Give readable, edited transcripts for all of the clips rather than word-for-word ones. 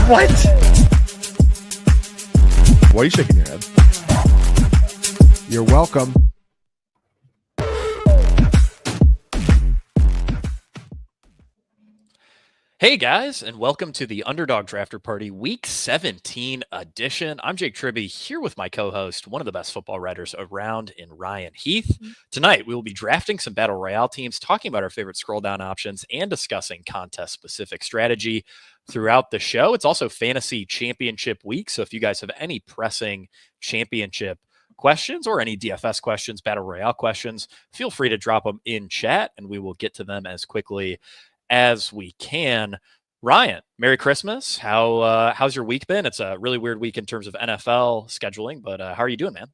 What? Why are you shaking your head? You're welcome. Hey guys, and welcome to the Underdog Drafter Party Week 17 edition. I'm Jake Tribbey here with my co-host, one of the best football writers around in Ryan Heath. Tonight, we will be drafting some Battle Royale teams, talking about our favorite scroll down options, and discussing contest-specific strategy throughout the show. It's also Fantasy Championship Week, so if you guys have any pressing championship questions or any DFS questions, Battle Royale questions, feel free to drop them in chat, and we will get to them as quickly as we can. Ryan, Merry Christmas. How's your week been? It's a really weird week in terms of NFL scheduling, but how are you doing, man?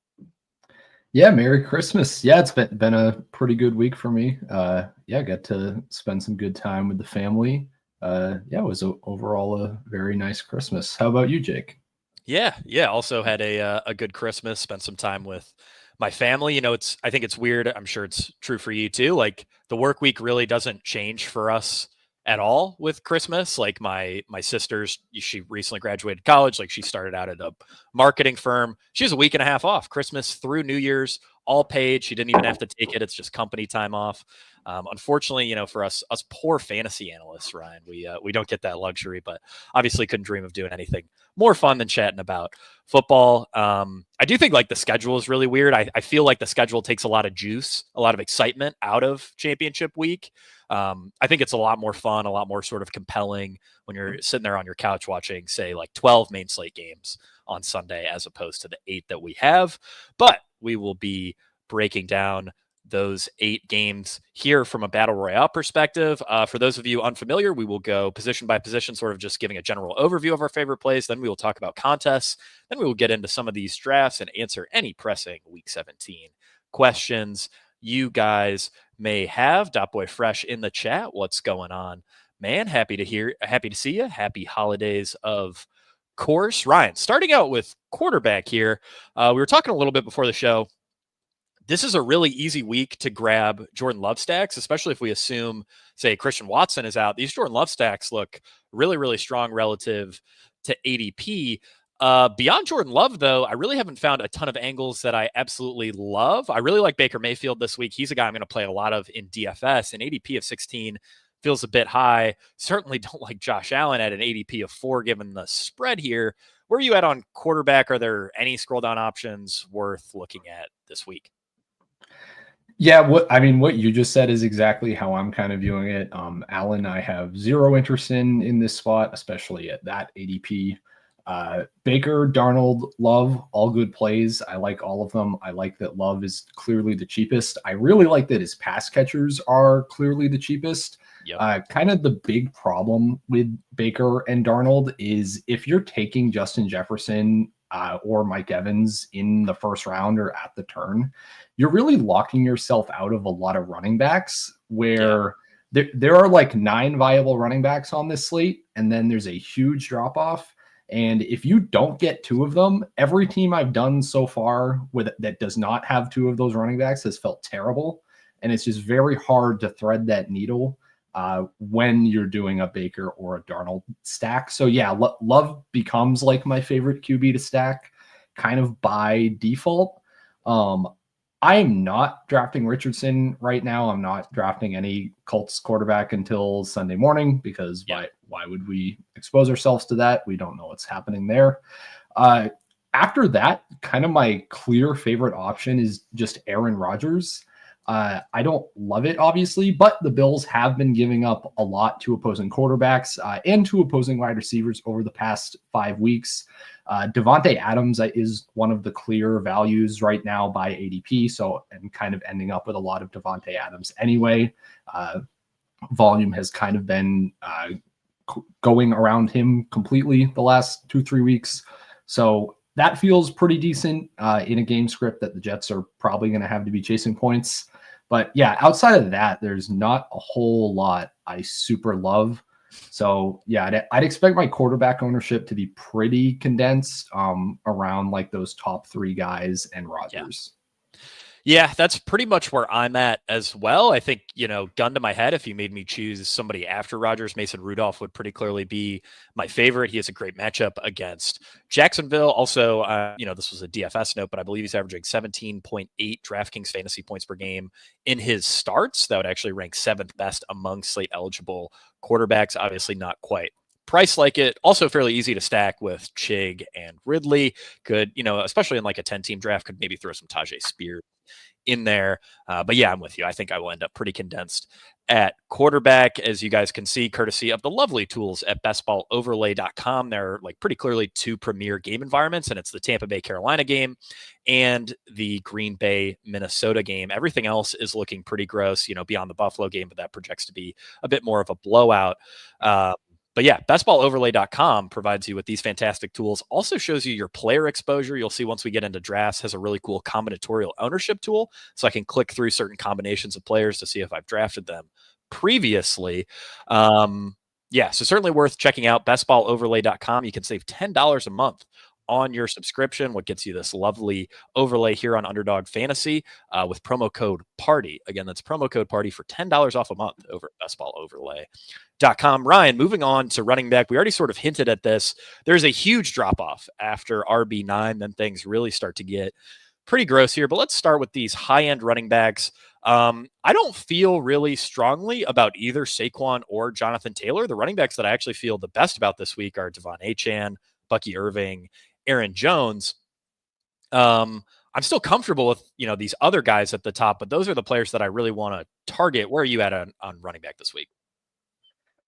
Yeah, Merry Christmas. Yeah, it's been a pretty good week for me. Got to spend some good time with the family. It was overall a very nice Christmas. How about you, Jake? Yeah. Also had a good Christmas. Spent some time with my family. You know, I think it's weird. I'm sure it's true for you too. Like the work week really doesn't change for us at all with Christmas. Like my sister's, she recently graduated college. Like she started out at a marketing firm. She has a week and a half off, Christmas through New Year's, all paid. She didn't even have to take it. It's just company time off. Unfortunately, you know, for us poor fantasy analysts, Ryan, we don't get that luxury, but obviously couldn't dream of doing anything more fun than chatting about football. I do think like the schedule is really weird. I feel like the schedule takes a lot of juice, a lot of excitement out of championship week. I think it's a lot more fun, a lot more sort of compelling when you're sitting there on your couch watching, say, like 12 main slate games on Sunday, as opposed to the 8 that we have. But we will be breaking down those 8 games here from a Battle Royale perspective. For those of you unfamiliar, we will go position by position, sort of just giving a general overview of our favorite plays. Then we will talk about contests. Then we will get into some of these drafts and answer any pressing Week 17 questions you guys may have. Dotboy Fresh in the chat. What's going on, man? Happy to see you. Happy holidays, of course. Ryan, starting out with quarterback here. We were talking a little bit before the show. This is a really easy week to grab Jordan Love stacks, especially if we assume, say, Christian Watson is out. These Jordan Love stacks look really, really strong relative to ADP. Beyond Jordan Love, though, I really haven't found a ton of angles that I absolutely love. I really like Baker Mayfield this week. He's a guy I'm going to play a lot of in DFS. An ADP of 16 feels a bit high. Certainly don't like Josh Allen at an ADP of 4 given the spread here. Where are you at on quarterback? Are there any scroll down options worth looking at this week? Yeah, what you just said is exactly how I'm kind of viewing it. Allen, I have zero interest in this spot, especially at that ADP. Baker, Darnold, Love, all good plays. I like all of them. I like that Love is clearly the cheapest. I really like that his pass catchers are clearly the cheapest. Yep. Kind of the big problem with Baker and Darnold is if you're taking Justin Jefferson or Mike Evans in the first round or at the turn, you're really locking yourself out of a lot of running backs where there are like 9 viable running backs on this slate, and then there's a huge drop off. And if you don't get 2 of them, every team I've done so far that does not have 2 of those running backs has felt terrible. And it's just very hard to thread that needle when you're doing a Baker or a Darnold stack. So yeah, Love becomes like my favorite QB to stack kind of by default. I'm not drafting Richardson right now. I'm not drafting any Colts quarterback until Sunday morning because why would we expose ourselves to that? We don't know what's happening there. After that, kind of my clear favorite option is just Aaron Rodgers. I don't love it, obviously, but the Bills have been giving up a lot to opposing quarterbacks and to opposing wide receivers over the past 5 weeks. Devontae Adams is one of the clear values right now by ADP, so I'm kind of ending up with a lot of Devontae Adams anyway. Volume has kind of been going around him completely the last 2-3 weeks, so that feels pretty decent in a game script that the Jets are probably going to have to be chasing points. But yeah, outside of that, there's not a whole lot I super love. So yeah, I'd expect my quarterback ownership to be pretty condensed around like those top 3 guys and Rodgers. Yeah, that's pretty much where I'm at as well. I think, gun to my head, if you made me choose somebody after Rodgers, Mason Rudolph would pretty clearly be my favorite. He has a great matchup against Jacksonville. Also, this was a DFS note, but I believe he's averaging 17.8 DraftKings fantasy points per game in his starts. That would actually rank 7th best among slate eligible quarterbacks. Obviously not quite price like it. Also fairly easy to stack with Chig and Ridley. Could, especially in like a 10-team draft, could maybe throw some Tajay Spears in there. But yeah, I'm with you. I think I will end up pretty condensed at quarterback, as you guys can see, courtesy of the lovely tools at bestballoverlay.com. There are like pretty clearly 2 premier game environments, and it's the Tampa Bay Carolina game and the Green Bay Minnesota game. Everything else is looking pretty gross, beyond the Buffalo game, but that projects to be a bit more of a blowout. But yeah, bestballoverlay.com provides you with these fantastic tools. Also shows you your player exposure. You'll see once we get into drafts, has a really cool combinatorial ownership tool. So I can click through certain combinations of players to see if I've drafted them previously. So certainly worth checking out bestballoverlay.com. You can save $10 a month on your subscription, what gets you this lovely overlay here on Underdog Fantasy with promo code PARTY. Again, that's promo code PARTY for $10 off a month over at bestballoverlay.com. Ryan, moving on to running back. We already sort of hinted at this. There's a huge drop-off after RB9. Then things really start to get pretty gross here. But let's start with these high-end running backs. I don't feel really strongly about either Saquon or Jonathan Taylor. The running backs that I actually feel the best about this week are Devon Achane, Bucky Irving, Aaron Jones. I'm still comfortable with, these other guys at the top, but those are the players that I really want to target. Where are you at on running back this week?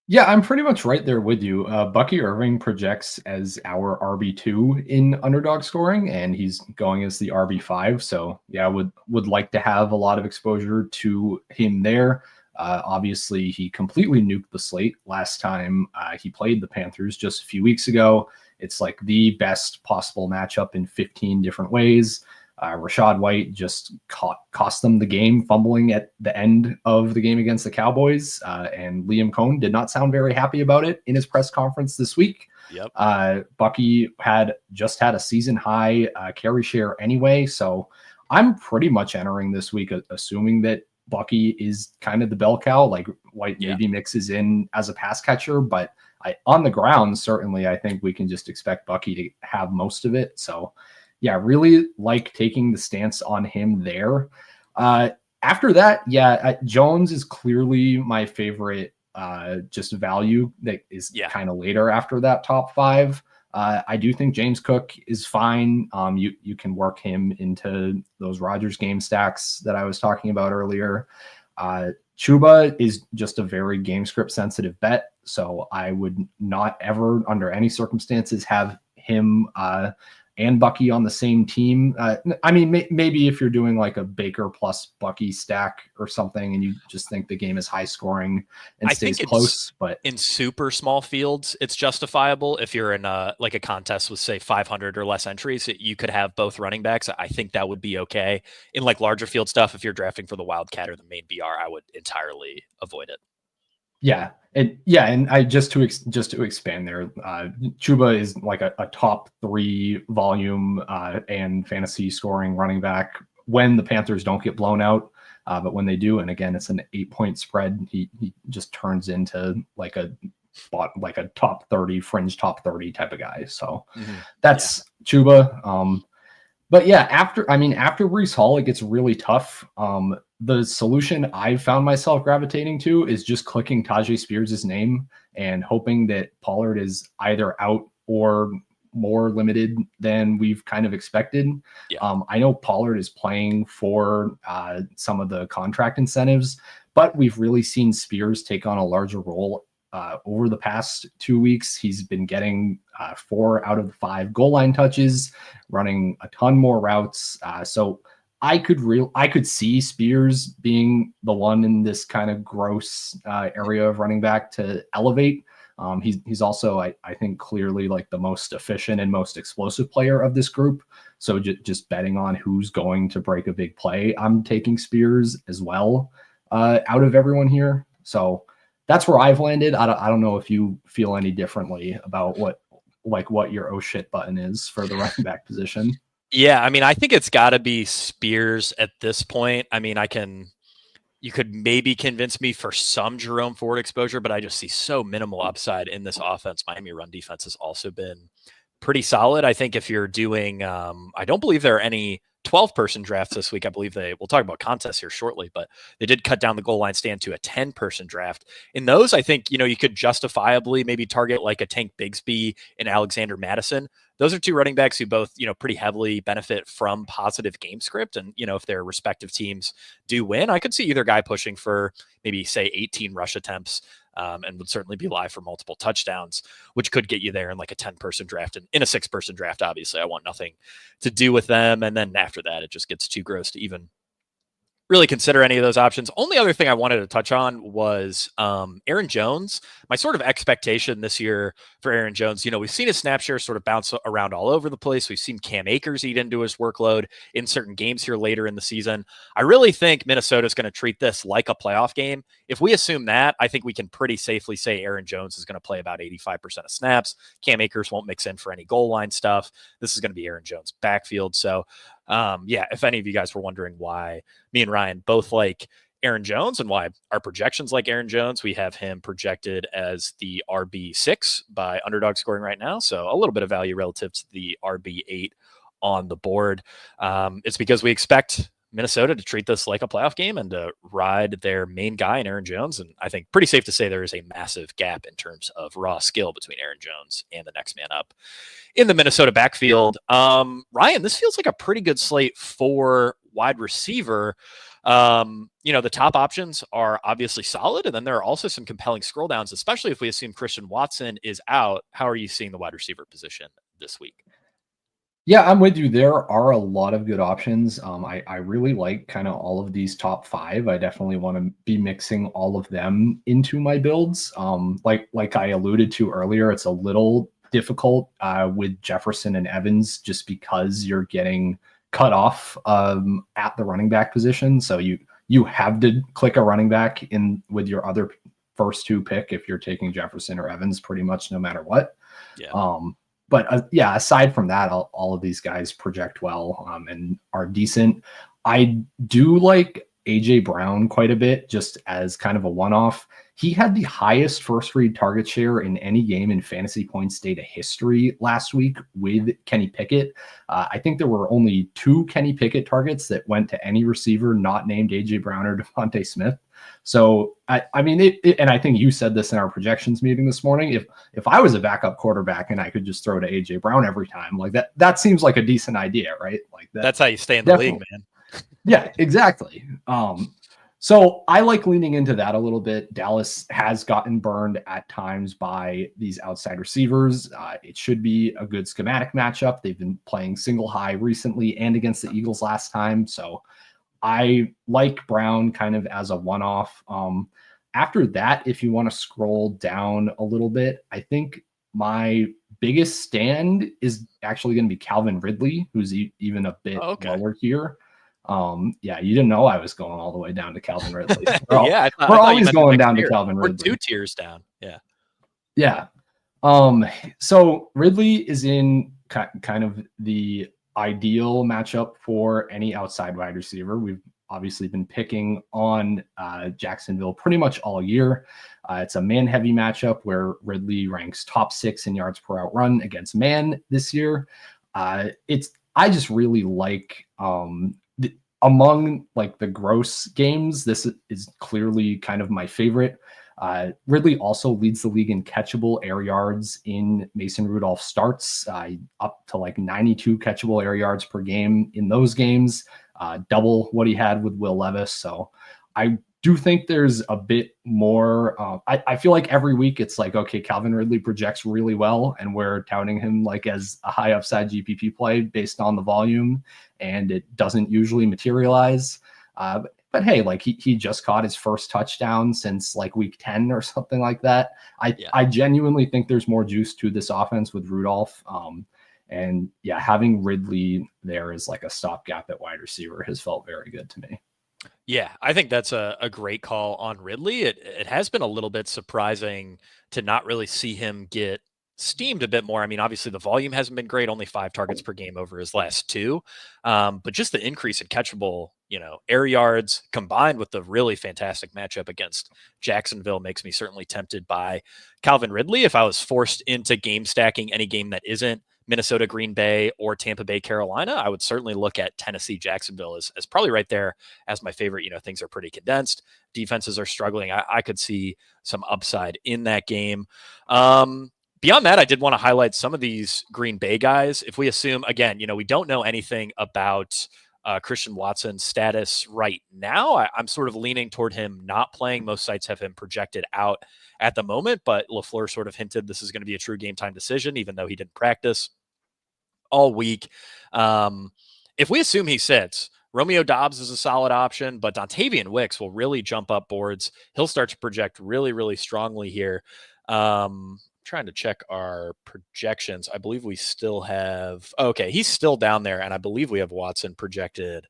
Yeah, I'm pretty much right there with you. Bucky Irving projects as our RB2 in underdog scoring, and he's going as the RB5. So yeah, would like to have a lot of exposure to him there. Obviously, he completely nuked the slate last time he played the Panthers just a few weeks ago. It's like the best possible matchup in 15 different ways. Rashad White just cost them the game, fumbling at the end of the game against the Cowboys. And Liam Cohn did not sound very happy about it in his press conference this week. Yep. Bucky had a season high carry share anyway. So I'm pretty much entering this week assuming that Bucky is kind of the bell cow. Like White maybe mixes in as a pass catcher, but on the ground, certainly I think we can just expect Bucky to have most of it. So yeah, really like taking the stance on him there. After that, Jones is clearly my favorite just value that is kind of later after that top 5. I do think James Cook is fine. You can work him into those Rodgers game stacks that I was talking about earlier. Chuba is just a very game script sensitive bet. So I would not ever under any circumstances have him and Bucky on the same team. I mean, maybe if you're doing like a Baker plus Bucky stack or something and you just think the game is high scoring and stays close, but in super small fields, it's justifiable. If you're in a contest with say 500 or less entries, you could have both running backs. I think that would be okay. In like larger field stuff, if you're drafting for the Wildcat or the main BR, I would entirely avoid it. And I just to expand there, Chuba is like a top 3 volume and fantasy scoring running back when the Panthers don't get blown out. But when they do, and again, it's an 8-point spread, he just turns into like a top 30, fringe top 30 type of guy. So that's Chuba. But yeah, after Breece Hall, it gets really tough. The solution I've found myself gravitating to is just clicking Tajay Spears' name and hoping that Pollard is either out or more limited than we've kind of expected. I know Pollard is playing for some of the contract incentives, but we've really seen Spears take on a larger role over the past 2 weeks. He's been getting 4 out of the 5 goal line touches, running a ton more routes. So I could see Spears being the one in this kind of gross area of running back to elevate. He's also, I think, clearly like the most efficient and most explosive player of this group. So just betting on who's going to break a big play, I'm taking Spears as well out of everyone here. So that's where I've landed. I don't know if you feel any differently about what your oh shit button is for the running back position. Yeah, I mean, I think it's got to be Spears at this point. I mean, you could maybe convince me for some Jerome Ford exposure, but I just see so minimal upside in this offense. Miami run defense has also been pretty solid. I think if you're doing, I don't believe there are any 12-person drafts this week. I believe we'll talk about contests here shortly, but they did cut down the goal line stand to a 10-person draft. In those, I think, you could justifiably maybe target like a Tank Bigsby and Alexander Madison. Those are two running backs who both, pretty heavily benefit from positive game script. And, if their respective teams do win, I could see either guy pushing for maybe say 18 rush attempts, and would certainly be live for multiple touchdowns, which could get you there in like a 10-person draft. And in a 6-person draft, obviously, I want nothing to do with them. And then after that, it just gets too gross to even really consider any of those options. Only other thing I wanted to touch on was Aaron Jones. My sort of expectation this year for Aaron Jones, we've seen his snap share sort of bounce around all over the place. We've seen Cam Akers eat into his workload in certain games here later in the season. I really think Minnesota is going to treat this like a playoff game. If we assume that, I think we can pretty safely say Aaron Jones is going to play about 85% of snaps. Cam Akers won't mix in for any goal line stuff. This is going to be Aaron Jones' backfield. So, if any of you guys were wondering why me and Ryan both like Aaron Jones and why our projections like Aaron Jones, we have him projected as the RB6 by Underdog scoring right now. So a little bit of value relative to the RB8 on the board. It's because we expect Minnesota to treat this like a playoff game and to ride their main guy in Aaron Jones. And I think pretty safe to say there is a massive gap in terms of raw skill between Aaron Jones and the next man up in the Minnesota backfield. Ryan, this feels like a pretty good slate for wide receiver. The top options are obviously solid, and then there are also some compelling scroll downs, especially if we assume Christian Watson is out. How are you seeing the wide receiver position this week? Yeah, I'm with you. There are a lot of good options. I really like kind of all of these top 5. I definitely want to be mixing all of them into my builds. Like I alluded to earlier, it's a little difficult with Jefferson and Evans just because you're getting cut off at the running back position. So you have to click a running back in with your other first 2 pick if you're taking Jefferson or Evans, pretty much no matter what. Yeah. But aside from that, all of these guys project well and are decent. I do like AJ Brown quite a bit, just as kind of a one-off. He had the highest first read target share in any game in FantasyPoints data history last week with Kenny Pickett. I think there were only 2 Kenny Pickett targets that went to any receiver not named AJ Brown or Devontae Smith. So I mean, and I think you said this in our projections meeting this morning. If I was a backup quarterback and I could just throw to AJ Brown every time, like that seems like a decent idea, right? Like that's how you stay in the league, man. Yeah, exactly. So I like leaning into that a little bit. Dallas has gotten burned at times by these outside receivers. It should be a good schematic matchup. They've been playing single high recently and against the Eagles last time. So I like Brown kind of as a one-off. After that, if you want to scroll down a little bit, I think my biggest stand is actually going to be Calvin Ridley, who's even a bit lower here. You didn't know I was going all the way down to Calvin Ridley. We're always going down to Calvin Ridley. We're 2 tiers down. Yeah. So Ridley is in kind of the ideal matchup for any outside wide receiver. We've obviously been picking on Jacksonville pretty much all year. It's a man-heavy matchup where Ridley ranks top 6 in yards per out run against man this year. I just really like among like the gross games, this is clearly kind of my favorite. Ridley also leads the league in catchable air yards in Mason Rudolph starts, up to like 92 catchable air yards per game in those games, double what he had with Will Levis. So I do think there's a bit more. I feel like every week it's like, okay, Calvin Ridley projects really well, and we're touting him like as a high upside GPP play based on the volume, and it doesn't usually materialize. But hey, like he just caught his first touchdown since like week 10 or something like that. I genuinely think there's more juice to this offense with Rudolph. And having Ridley there is like a stopgap at wide receiver has felt very good to me. Yeah, I think that's a great call on Ridley. It has been a little bit surprising to not really see him get steamed a bit more. I mean, obviously the volume hasn't been great, only 5 targets per game over his last 2. But just the increase in catchable, air yards combined with the really fantastic matchup against Jacksonville makes me certainly tempted by Calvin Ridley. If I was forced into game stacking any game that isn't Minnesota, Green Bay, or Tampa Bay, Carolina, I would certainly look at Tennessee, Jacksonville as probably right there as my favorite. Things are pretty condensed. Defenses are struggling. I could see some upside in that game. Beyond that, I did want to highlight some of these Green Bay guys. If we assume, again, we don't know anything about Christian Watson's status right now, I'm sort of leaning toward him not playing. Most sites have him projected out at the moment, but LaFleur sort of hinted this is going to be a true game time decision, even though he didn't practice all week. If we assume he sits, Romeo Doubs is a solid option, but Dontavian Wicks will really jump up boards. He'll start to project really, really strongly here. Trying to check our projections. I believe we still have, okay, he's still down there, and I believe we have Watson projected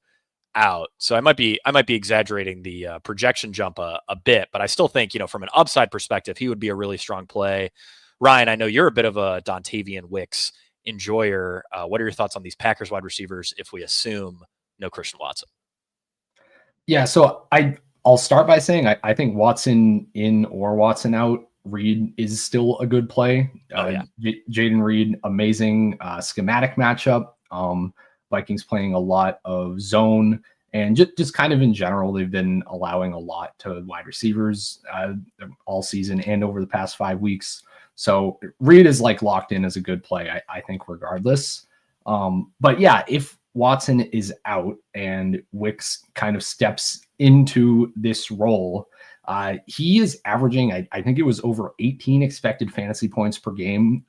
out. So I might be exaggerating the projection jump a bit, but I still think, from an upside perspective, he would be a really strong play. Ryan, I know you're a bit of a Dontavian Wicks enjoyer. What are your thoughts on these Packers wide receivers if we assume no Christian Watson? Yeah, so I'll start by saying I think Watson in or Watson out, Reed is still a good play. Jaden Reed, amazing schematic matchup. Vikings playing a lot of zone, and just kind of in general, they've been allowing a lot to wide receivers all season and over the past 5 weeks. So Reed is locked in as a good play, I think, regardless. But yeah, if Watson is out and Wicks kind of steps into this role, he is averaging, I think it was over 18 expected fantasy points per game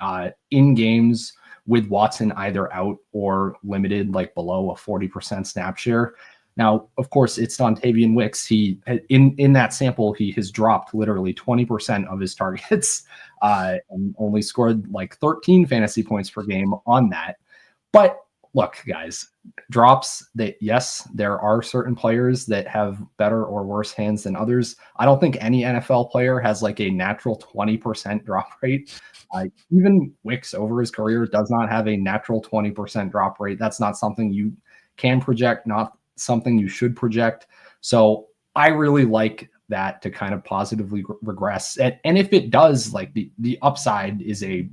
in games with Watson either out or limited, below a 40% snap share. Now, of course, it's Dontavian Wicks. He in that sample, he has dropped literally 20% of his targets and only scored 13 fantasy points per game on that. But look, guys, drops that, yes, there are certain players that have better or worse hands than others. I don't think any NFL player has a natural 20% drop rate. Even Wicks over his career does not have a natural 20% drop rate. That's not something you can project, not something you should project. So I really like that to kind of positively regress. And if it does, the upside is a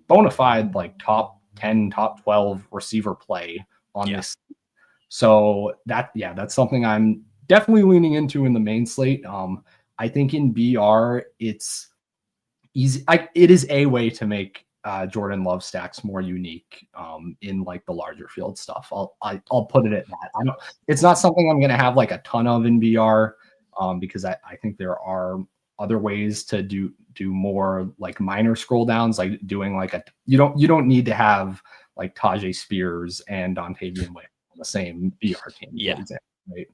bona fide top 10, top 12 receiver play on this. So that's something I'm definitely leaning into in the main slate. I think in BR, it's easy. It is a way to make Jordan Love stacks more unique in the larger field stuff. I'll put it at that. It's not something I'm going to have a ton of in BR because I think there are other ways to do more minor scroll downs, doing you don't need to have Tajay Spears and Dontavian Wicks on the same BR team. Yeah. Example, right?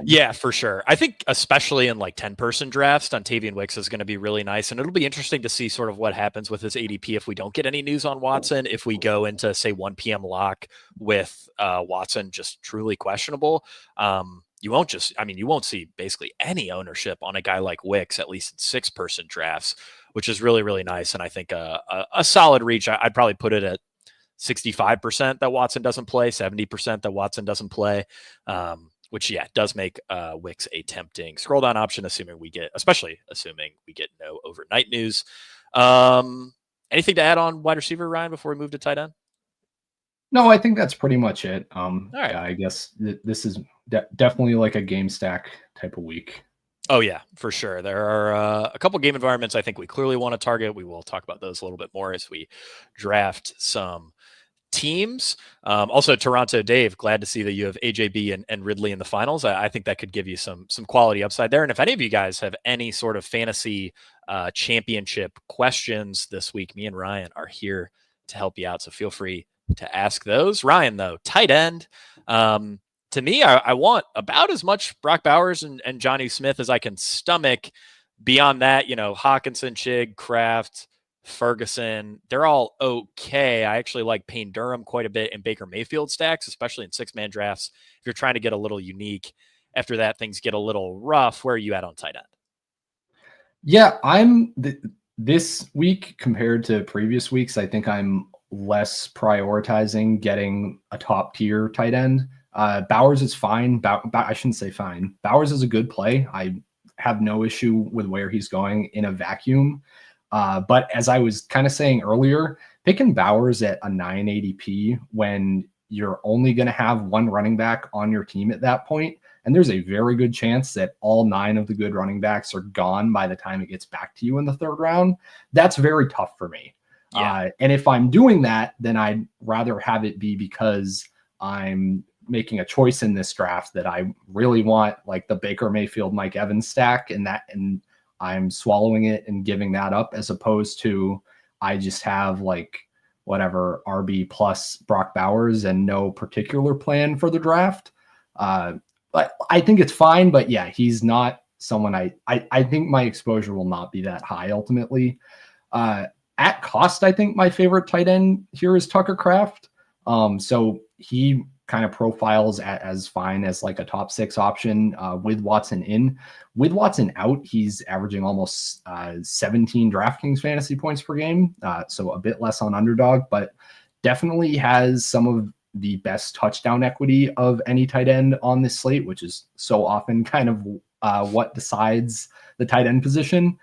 Yeah, for sure. I think especially in 10-person drafts, Dontavian Wicks is going to be really nice. And it'll be interesting to see sort of what happens with his ADP if we don't get any news on Watson, if we go into, say, 1 p.m. lock with Watson just truly questionable. You won't see basically any ownership on a guy like Wicks, at least in 6-person drafts, which is really, really nice. And I think a solid reach. I'd probably put it at 65% that Watson doesn't play, 70% that Watson doesn't play. Which does make Wicks a tempting scroll down option, especially assuming we get no overnight news. Anything to add on wide receiver, Ryan, before we move to tight end? No, I think that's pretty much it. All right. Yeah, I guess this is definitely a game stack type of week. Oh yeah, for sure. There are a couple game environments I think we clearly want to target. We will talk about those a little bit more as we draft some teams. Also, Toronto Dave, glad to see that you have AJB and Ridley in the finals. I think that could give you some quality upside there. And if any of you guys have any sort of fantasy championship questions this week, me and Ryan are here to help you out. So feel free to ask those. Ryan, though, tight end. To me, I want about as much Brock Bowers and Jonnu Smith as I can stomach. Beyond that, Hawkinson, Chig, Kraft, Ferguson, they're all okay. I actually like Payne Durham quite a bit in Baker Mayfield stacks, especially in 6-man drafts. If you're trying to get a little unique, after that, things get a little rough. Where are you at on tight end? Yeah, this week compared to previous weeks, I think I'm less prioritizing getting a top tier tight end. Bowers is fine. I shouldn't say fine. Bowers is a good play. I have no issue with where he's going in a vacuum. But as I was kind of saying earlier, picking Bowers at a 9 ADP when you're only going to have one running back on your team at that point, and there's a very good chance that all 9 of the good running backs are gone by the time it gets back to you in the 3rd round, that's very tough for me. Yeah. And if I'm doing that, then I'd rather have it be because I'm making a choice in this draft that I really want, like the Baker Mayfield, Mike Evans stack, and I'm swallowing it and giving that up, as opposed to I just have like whatever RB plus Brock Bowers and no particular plan for the draft. But I think it's fine, but yeah, he's not someone I think my exposure will not be that high ultimately. At cost, I think my favorite tight end here is Tucker Kraft. So he kind of profiles as fine as like a top 6 option with Watson in. With Watson out, he's averaging almost 17 DraftKings fantasy points per game. So a bit less on Underdog, but definitely has some of the best touchdown equity of any tight end on this slate, which is so often kind of what decides the tight end position.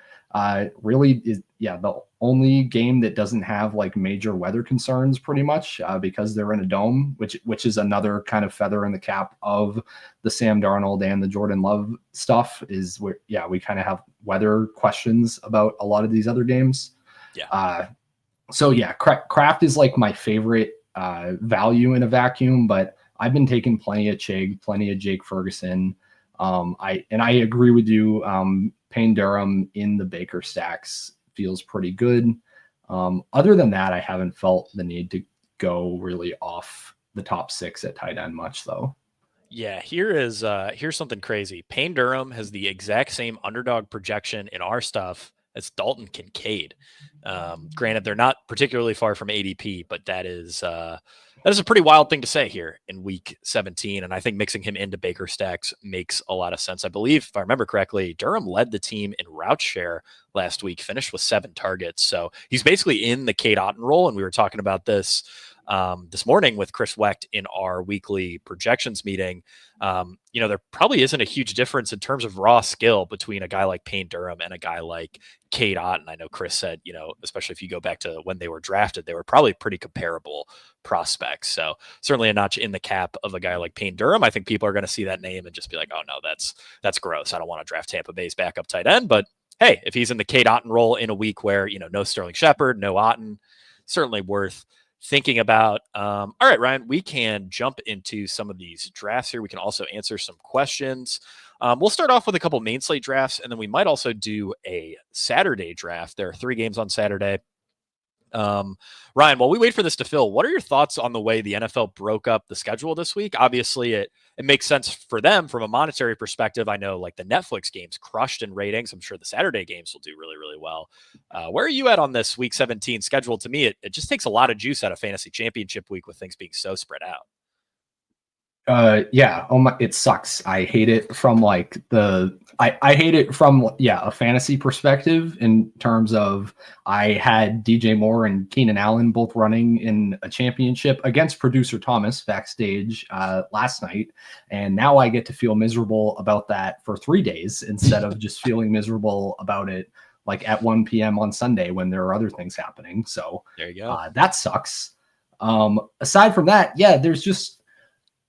Really is, the only game that doesn't have like major weather concerns pretty much because they're in a dome, which is another kind of feather in the cap of the Sam Darnold and the Jordan Love stuff, is where, we kind of have weather questions about a lot of these other games. Kraft is like my favorite value in a vacuum, but I've been taking plenty of Chig, plenty of Jake Ferguson. I agree with you. Payne Durham in the Baker stacks feels pretty good. Other than that, I haven't felt the need to go really off the top 6 at tight end much, though. Yeah, here's something crazy. Payne Durham has the exact same underdog projection in our stuff as Dalton Kincaid. Granted, they're not particularly far from ADP, but that is a pretty wild thing to say here in week 17. And I think mixing him into Baker stacks makes a lot of sense. I believe, if I remember correctly, Durham led the team in route share last week, finished with 7 targets. So he's basically in the Cade Otton role. And we were talking about this this morning with Chris Wecht in our weekly projections meeting. There probably isn't a huge difference in terms of raw skill between a guy like Payne Durham and a guy like Cade Otton. I know Chris said, especially if you go back to when they were drafted, they were probably pretty comparable prospects. So certainly a notch in the cap of a guy like Payne Durham. I think people are going to see that name and just be like, oh no, that's gross. I don't want to draft Tampa Bay's backup tight end. But hey, if he's in the Cade Otton role in a week where, no Sterling Shepard, no Otton, certainly worth thinking about. All right, Ryan, we can jump into some of these drafts here. We can also answer some questions. We'll start off with a couple main slate drafts, and then we might also do a Saturday draft. There are 3 games on Saturday. Ryan, while we wait for this to fill, what are your thoughts on the way the NFL broke up the schedule this week? Obviously, it makes sense for them from a monetary perspective. I know like the Netflix games crushed in ratings. I'm sure the Saturday games will do really, really well. Where are you at on this week 17 schedule? To me, it just takes a lot of juice out of fantasy championship week with things being so spread out. It sucks. I hate it from like I hate it from a fantasy perspective, in terms of I had DJ Moore and Keenan Allen both running in a championship against producer Thomas backstage last night, and now I get to feel miserable about that for 3 days instead of just feeling miserable about it like at 1 p.m. on Sunday when there are other things happening. So there you go. That sucks. Aside from that, there's just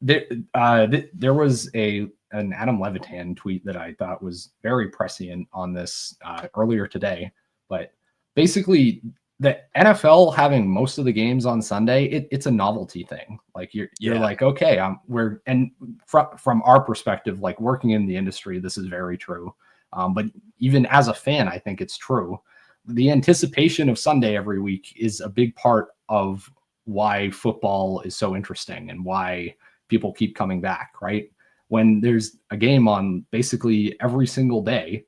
there was an Adam Levitan tweet that I thought was very prescient on this earlier today. But basically, the NFL having most of the games on Sunday, it's a novelty thing. Like you're like, okay, from our perspective, like working in the industry, this is very true. But even as a fan, I think it's true. The anticipation of Sunday every week is a big part of why football is so interesting and why people keep coming back, right? When there's a game on basically every single day,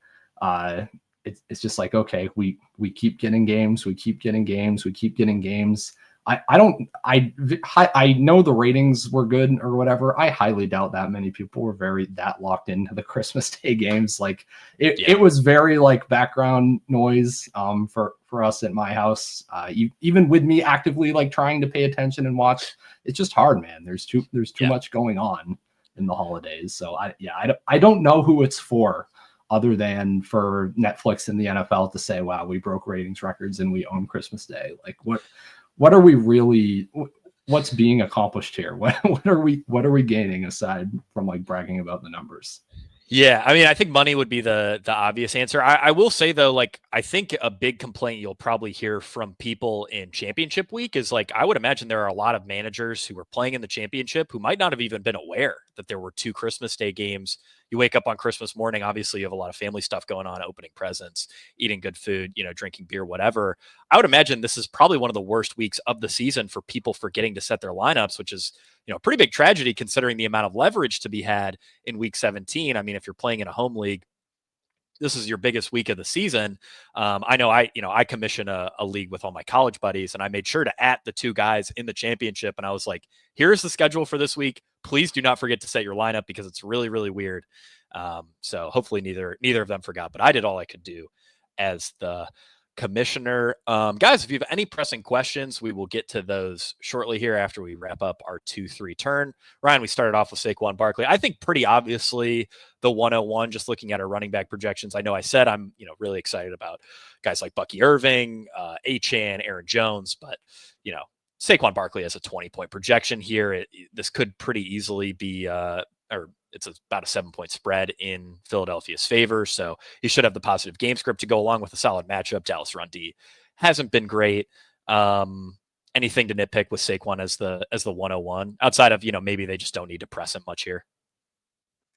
it's just like, okay, we keep getting games, we keep getting games. I know the ratings were good or whatever. I highly doubt that many people were that locked into the Christmas Day games. Like it was very like background noise for us at my house. Even with me actively like trying to pay attention and watch, it's just hard, man. There's too much going on in the holidays. So I don't know who it's for, other than for Netflix and the NFL to say, wow, we broke ratings records and we own Christmas Day. Like what are we really, what's being accomplished here? What are we gaining aside from like bragging about the numbers? Yeah, I mean, I think money would be the obvious answer. I will say though, like I think a big complaint you'll probably hear from people in championship week is like I would imagine there are a lot of managers who are playing in the championship who might not have even been aware that there were 2 Christmas Day games. You wake up on Christmas morning, obviously you have a lot of family stuff going on, opening presents, eating good food, drinking beer, whatever. I would imagine this is probably one of the worst weeks of the season for people forgetting to set their lineups, which is a pretty big tragedy considering the amount of leverage to be had in week 17. I mean, if you're playing in a home league, this is your biggest week of the season. I know I commission a league with all my college buddies, and I made sure to at the 2 guys in the championship. And I was like, here's the schedule for this week. Please do not forget to set your lineup because it's really, really weird. So hopefully neither of them forgot, but I did all I could do as the commissioner. Guys, if you have any pressing questions, we will get to those shortly here after we wrap up our 2-3 turn. Ryan, we started off with Saquon Barkley. I think pretty obviously the 101, just looking at our running back projections. I know I said I'm really excited about guys like Bucky Irving, Achane, Aaron Jones, but Saquon Barkley has a 20-point projection here. This could pretty easily be it's about a 7-point spread in Philadelphia's favor. So he should have the positive game script to go along with a solid matchup. Dallas run D hasn't been great. Anything to nitpick with Saquon as the 101 outside of, maybe they just don't need to press him much here.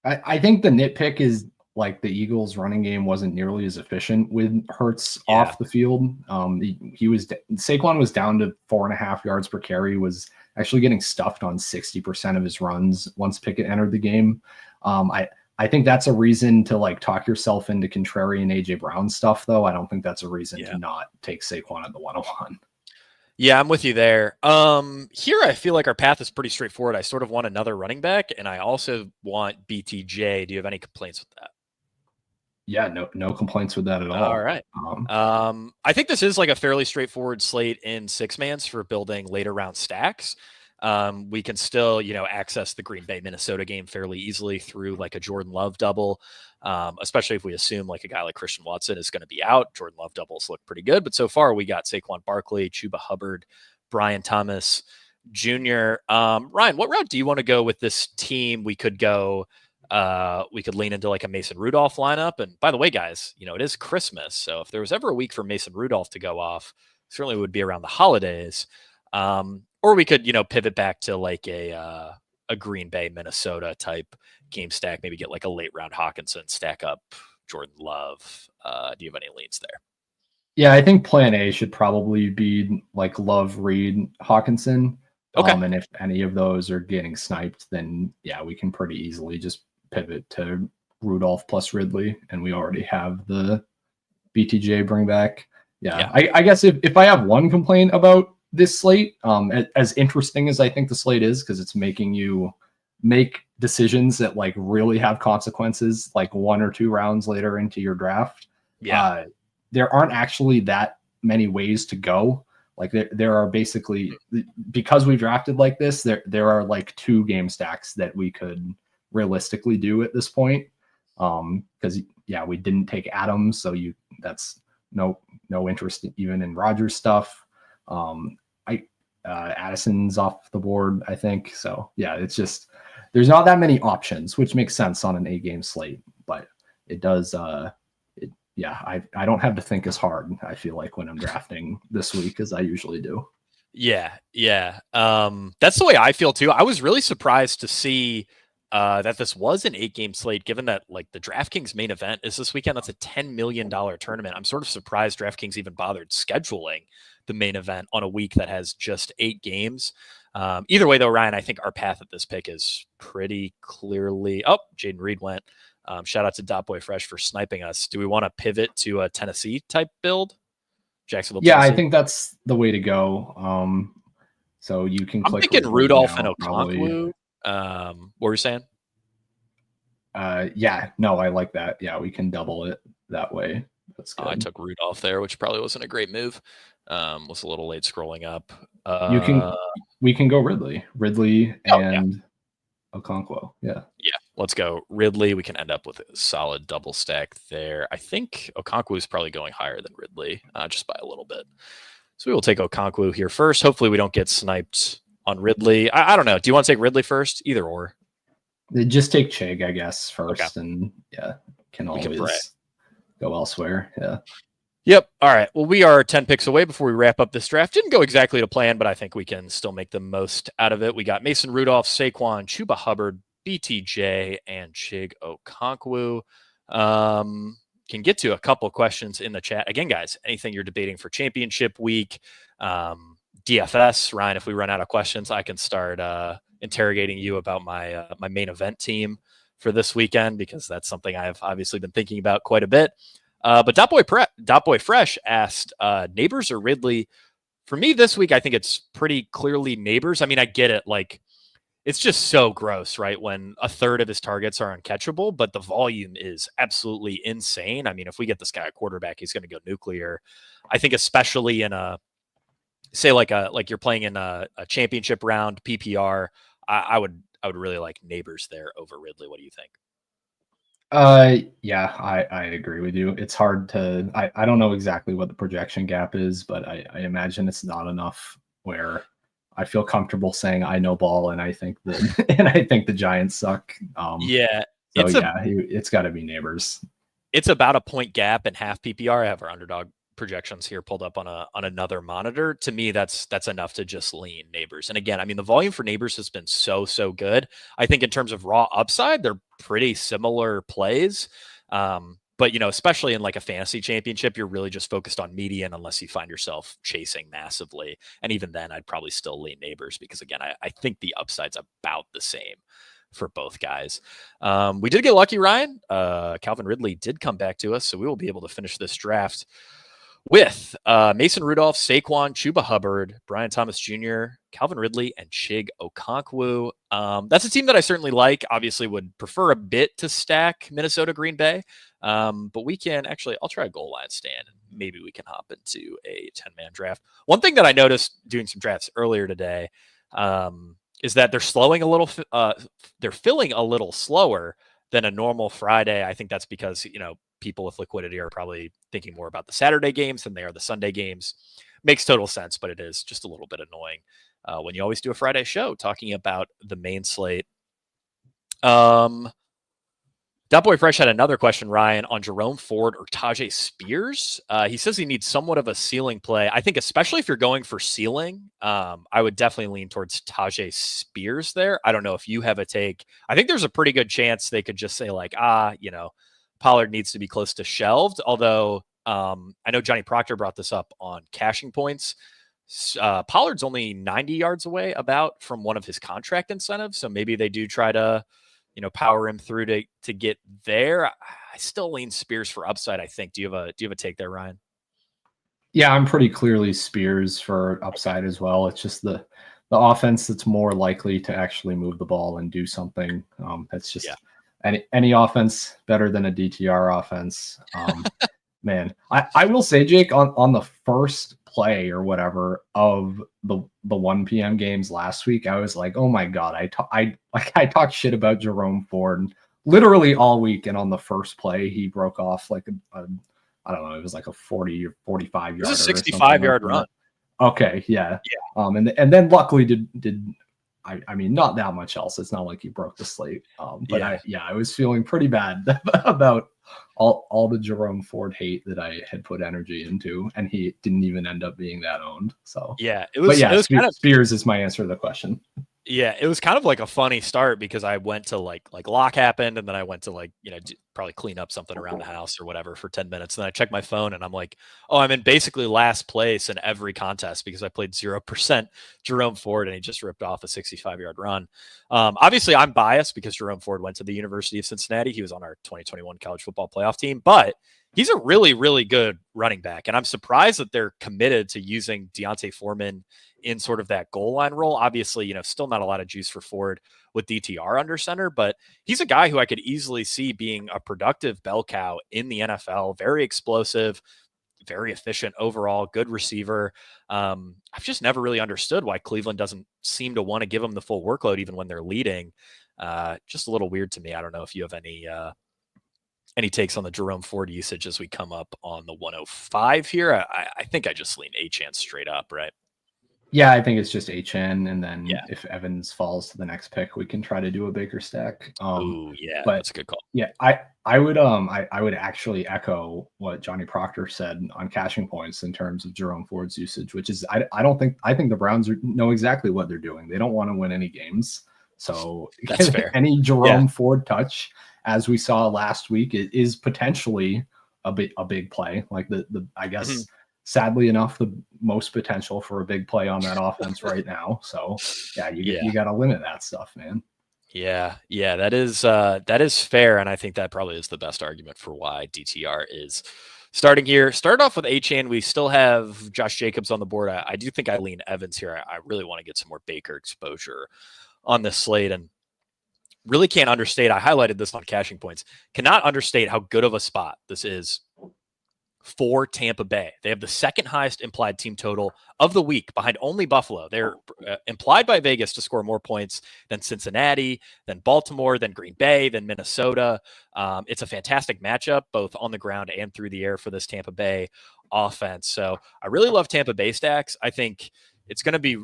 I think the nitpick is like the Eagles running game wasn't nearly as efficient with Hurts off the field. Saquon was down to 4.5 yards per carry, was actually getting stuffed on 60% of his runs once Pickett entered the game. I think that's a reason to like talk yourself into contrarian AJ Brown stuff, though. I don't think that's a reason to not take Saquon at the 101. Yeah, I'm with you there. Here I feel like our path is pretty straightforward. I sort of want another running back, and I also want BTJ. Do you have any complaints with that? Yeah, no complaints with that at all. All right. I think this is like a fairly straightforward slate in 6-mans for building later round stacks. We can still, access the Green Bay Minnesota game fairly easily through like a Jordan Love double, especially if we assume like a guy like Christian Watson is going to be out. Jordan Love doubles look pretty good, but so far we got Saquon Barkley, Chuba Hubbard, Brian Thomas Jr. Ryan, what route do you want to go with this team? We could lean into like a Mason Rudolph lineup. And by the way, guys, it is Christmas. So if there was ever a week for Mason Rudolph to go off, certainly would be around the holidays. Or we could, pivot back to like a Green Bay, Minnesota type game stack, maybe get like a late round Hawkinson, stack up Jordan Love. Do you have any leans there? Yeah, I think plan A should probably be like Love, Reed, Hawkinson. Okay. And if any of those are getting sniped, then yeah, we can pretty easily just pivot to Rudolph plus Ridley, and we already have the BTJ bring back. Yeah. I guess if I have one complaint about this slate, as interesting as I think the slate is, because it's making you make decisions that like really have consequences, like 1 or 2 rounds later into your draft. Yeah, there aren't actually that many ways to go. Like there are basically, because we drafted like this, there are like 2 game stacks that we could realistically do at this point. Because we didn't take Adams, so that's no interest even in Rodgers stuff. Addison's off the board, I think. So yeah, it's just there's not that many options, which makes sense on an 8-game slate, but it does. I don't have to think as hard, I feel like, when I'm drafting this week as I usually do. Yeah. That's the way I feel too. I was really surprised to see that this was an 8-game slate, given that like the DraftKings main event is this weekend. That's a $10 million tournament. I'm sort of surprised DraftKings even bothered scheduling the main event on a week that has just 8 games. Either way though, Ryan, I think our path at this pick is pretty clearly, Jaden Reed went. Shout out to Dotboy Fresh for sniping us. Do we want to pivot to a Tennessee type build? Jacksonville, yeah, Tennessee? I think that's the way to go. So you can I'm click thinking Ridley Rudolph and now, probably. Okonkwo. What were you saying? Yeah, no, I like that. Yeah, we can double it that way. That's good. I took Rudolph there, which probably wasn't a great move. Was a little late scrolling up. We can go Ridley Oh, yeah. and Okonkwo. Yeah. Yeah, let's go Ridley. We can end up with a solid double stack there. I think Okonkwo is probably going higher than Ridley, just by a little bit. So we will take Okonkwo here first. Hopefully we don't get sniped on Ridley. I don't know. Do you want to take Ridley first? Either or. Just take Chig, I guess, first, Okay. and yeah, can We can always go elsewhere. Yeah. Yep. All right. Well, we are 10 picks away before we wrap up this draft. Didn't go exactly to plan, but I think we can still make the most out of it. We got Mason Rudolph, Saquon, Chuba Hubbard, BTJ, and Chig Okonkwo. Can get to a couple questions in the chat. Again, guys, anything you're debating for championship week, DFS, Ryan, if we run out of questions, I can start interrogating you about my my main event team for this weekend, because that's something I've obviously been thinking about quite a bit. But Dotboy Fresh asked, Neighbors or Ridley? For me this week, I think it's pretty clearly Neighbors. I mean, I get it. Like, it's just so gross, right? When a third of his targets are uncatchable, but the volume is absolutely insane. I mean, if we get this guy a quarterback, he's going to go nuclear. I think especially in a, say like you're playing in a championship round PPR, I would really like Neighbors there over Ridley. What do you think? Yeah, I agree with you. It's hard to, I don't know exactly what the projection gap is, but I imagine it's not enough where I feel comfortable saying I know ball and I think that and I think the Giants suck. Yeah. So it's got to be Neighbors. It's about a point gap and half PPR. I have our underdog projections here pulled up on another monitor. To me, that's enough to just lean Neighbors. And again, I mean, the volume for Neighbors has been so good. I think in terms of raw upside, they're pretty similar plays. But you know, especially in like a fantasy championship, you're really just focused on median unless you find yourself chasing massively. And even then, I'd probably still lean Neighbors because again, I think the upside's about the same for both guys. We did get lucky, Ryan. Calvin Ridley did come back to us, so we will be able to finish this draft with Mason Rudolph, Saquon, Chuba Hubbard, Brian Thomas Jr., Calvin Ridley, and Chig Okonkwo. That's a team that I certainly like. Obviously would prefer a bit to stack Minnesota Green Bay. But we can actually, I'll try a goal line stand and maybe we can hop into a 10-man draft. One thing that I noticed doing some drafts earlier today is that they're slowing a little, they're filling a little slower than a normal Friday. I think that's because, you know, people with liquidity are probably thinking more about the Saturday games than they are the Sunday games. Makes total sense, but it is just a little bit annoying when you always do a Friday show talking about the main slate. Dotboy Fresh had another question, Ryan, on Jerome Ford or Tajay Spears. He says he needs somewhat of a ceiling play. I think especially if you're going for ceiling, I would definitely lean towards Tajay Spears there. I don't know if you have a take. I think there's a pretty good chance they could just say like, you know, Pollard needs to be close to shelved. Although I know Johnny Proctor brought this up on Cashing Points. Pollard's only 90 yards away about from one of his contract incentives. So maybe they do try to, you know, power him through to get there. I still lean Spears for upside, I think. Do you have a take there, Ryan? Yeah, I'm pretty clearly Spears for upside as well. It's just the offense that's more likely to actually move the ball and do something. That's just any offense better than a DTR offense. Man, I will say, Jake, on the first play or whatever of the 1 p.m. games last week, I was like, oh my God, I talked shit about Jerome Ford literally all week. And on the first play, he broke off like I don't know, it was like a 40 or 45 yard. It was a 65-yard run. Okay. Yeah. And then luckily did I mean, not that much else. It's not like he broke the slate. But I was feeling pretty bad about all the Jerome Ford hate that I had put energy into, and he didn't even end up being that owned. So it was kind of Spears is my answer to the question. Yeah, it was kind of like a funny start because I went to like lock happened, and then I went to like, you know, probably clean up something around the house or whatever for 10 minutes. And then I checked my phone and I'm like, oh, I'm in basically last place in every contest because I played 0% Jerome Ford and he just ripped off a 65-yard run. Obviously I'm biased because Jerome Ford went to the University of Cincinnati. He was on our 2021 college football playoff team, but He's a really, really good running back. And I'm surprised that they're committed to using Deontay Foreman in sort of that goal line role. Obviously, still not a lot of juice for Ford with DTR under center, but he's a guy who I could easily see being a productive bell cow in the NFL. Very explosive, very efficient overall, good receiver. I've just never really understood why Cleveland doesn't seem to want to give him the full workload, even when they're leading. Just a little weird to me. I don't know if you have any takes on the Jerome Ford usage as we come up on the 105 here. I think I just lean Achane straight up, right? Yeah, I think it's just Achane, and then Yeah. if Evans falls to the next pick, we can try to do a Baker stack. Oh yeah, but that's a good call. Yeah, I would actually echo what Johnny Proctor said on Cashing Points in terms of Jerome Ford's usage, which is I think the Browns know exactly what they're doing. They don't want to win any games, so that's fair. Any Jerome Ford touch, as we saw last week, it is potentially a big play. Like the I guess sadly enough, the most potential for a big play on that offense right now. So you got to limit that stuff, man. Yeah, that is fair, and I think that probably is the best argument for why DTR is starting here. Start off with Achane. We still have Josh Jacobs on the board. I do think I lean Evans here. I really want to get some more Baker exposure on this slate, and really can't understate. I highlighted this on Cashing Points. Cannot understate how good of a spot this is for Tampa Bay. They have the second highest implied team total of the week behind only Buffalo. They're implied by Vegas to score more points than Cincinnati, than Baltimore, than Green Bay, than Minnesota. It's a fantastic matchup, both on the ground and through the air for this Tampa Bay offense. So I really love Tampa Bay stacks. I think it's going to be,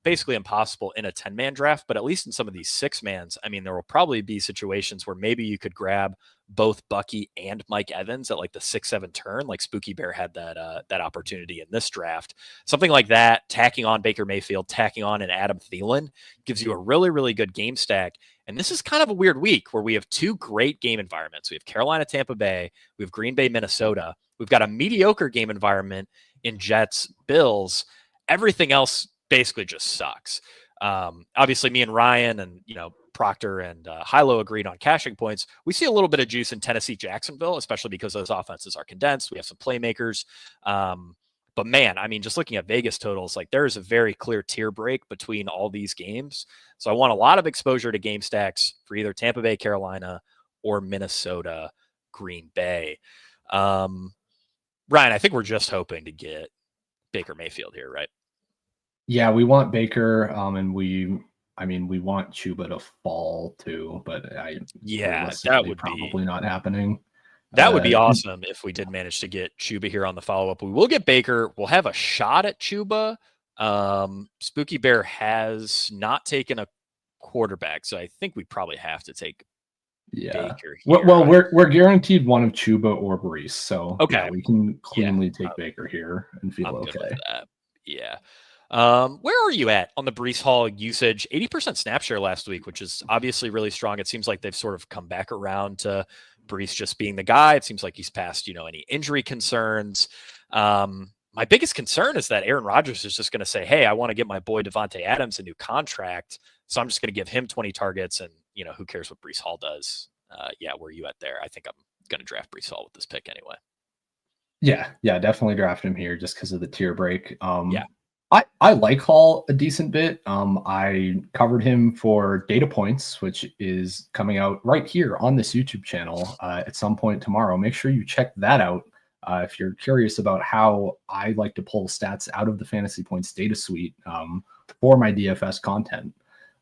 basically impossible in a 10-man draft, but at least in some of these 6-mans, I mean, there will probably be situations where maybe you could grab both Bucky and Mike Evans at like the 6-7 turn, like Spooky Bear had that opportunity in this draft. Something like that, tacking on Baker Mayfield, tacking on an Adam Thielen gives you a really, really good game stack. And this is kind of a weird week where we have 2 great game environments. We have Carolina, Tampa Bay, we have Green Bay, Minnesota. We've got a mediocre game environment in Jets, Bills. Everything else basically just sucks. Obviously, me and Ryan and Proctor and Hilo agreed on Cashing Points. We see a little bit of juice in Tennessee, Jacksonville, especially because those offenses are condensed. We have some playmakers. But man, I mean, just looking at Vegas totals, like there is a very clear tier break between all these games. So I want a lot of exposure to game stacks for either Tampa Bay, Carolina, or Minnesota, Green Bay. Ryan, I think we're just hoping to get Baker Mayfield here, right? Yeah, we want Baker, and we want Chuba to fall too, but that would probably not happening. That would be awesome if we did manage to get Chuba here on the follow-up. We will get Baker. We'll have a shot at Chuba. Spooky Bear has not taken a quarterback, so I think we probably have to take Baker here. Well, we're guaranteed one of Chuba or Brees, so we can cleanly take Baker here and feel I'm okay. good with that. Yeah. Where are you at on the Brees Hall usage? 80% snap share last week, which is obviously really strong. It seems like they've sort of come back around to Brees just being the guy. It seems like he's past, any injury concerns. My biggest concern is that Aaron Rodgers is just going to say, hey, I want to get my boy Devontae Adams a new contract. So I'm just going to give him 20 targets and, who cares what Brees Hall does? Where are you at there? I think I'm going to draft Brees Hall with this pick anyway. Yeah, definitely draft him here just because of the tier break. I like Hall a decent bit. I covered him for Data Points, which is coming out right here on this YouTube channel at some point tomorrow. Make sure you check that out if you're curious about how I like to pull stats out of the Fantasy Points data suite for my DFS content.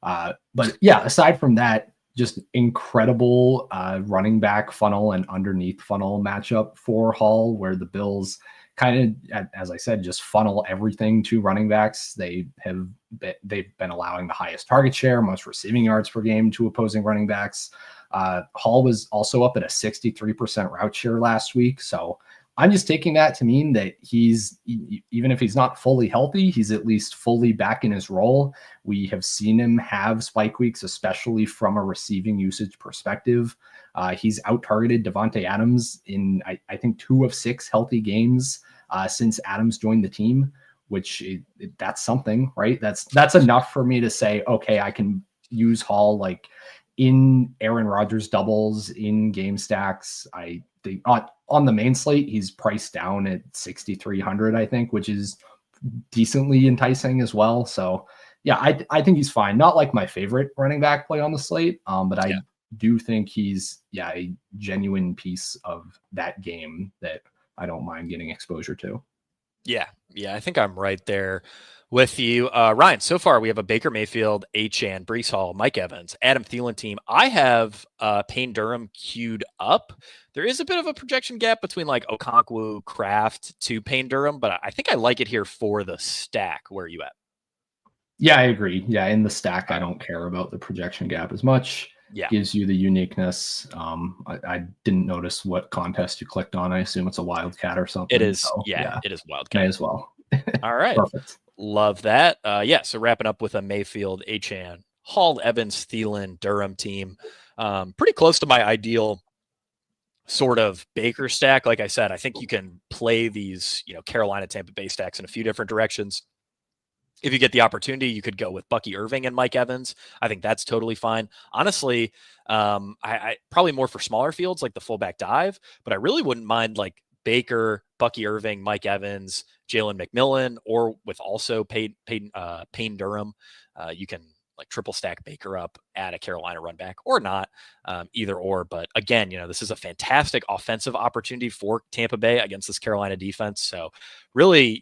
But yeah, aside from that, just incredible running back funnel and underneath funnel matchup for Hall, where the Bills kind of, as I said, just funnel everything to running backs. They've been allowing the highest target share, most receiving yards per game to opposing running backs. Hall was also up at a 63% route share last week. So I'm just taking that to mean that he's, even if he's not fully healthy, he's at least fully back in his role. We have seen him have spike weeks, especially from a receiving usage perspective. He's out-targeted Devontae Adams in, I think, 2 of 6 healthy games since Adams joined the team, which that's something, right? That's enough for me to say, okay, I can use Hall like in Aaron Rodgers doubles, in game stacks. I think on the main slate, he's priced down at 6,300, I think, which is decently enticing as well. So yeah, I think he's fine. Not like my favorite running back play on the slate, but I do think he's a genuine piece of that game that I don't mind getting exposure to. Yeah, I think I'm right there with you. Ryan, so far we have a Baker Mayfield, Achane, Brees Hall, Mike Evans, Adam Thielen team. I have Payne Durham queued up. There is a bit of a projection gap between like Okonkwo, Kraft to Payne Durham, but I think I like it here for the stack. Where are you at? Yeah, I agree. Yeah, in the stack, I don't care about the projection gap as much. Yeah. Gives you the uniqueness. I didn't notice what contest you clicked on. I assume it's a Wildcat or something. It is. So, it is Wildcat. May as well. All right. Perfect. Love that. So wrapping up with a Mayfield, Achane, Hall, Evans, Thielen, Durham team. Pretty close to my ideal sort of Baker stack. Like I said, I think you can play these, Carolina, Tampa Bay stacks in a few different directions. If you get the opportunity, you could go with Bucky Irving and Mike Evans. I think that's totally fine. Honestly, I probably more for smaller fields like the fullback dive, but I really wouldn't mind like Baker, Bucky Irving, Mike Evans, Jalen McMillan, or with also Payne Durham. You can like triple stack Baker up, add a Carolina run back or not, either or. But again, this is a fantastic offensive opportunity for Tampa Bay against this Carolina defense. So really,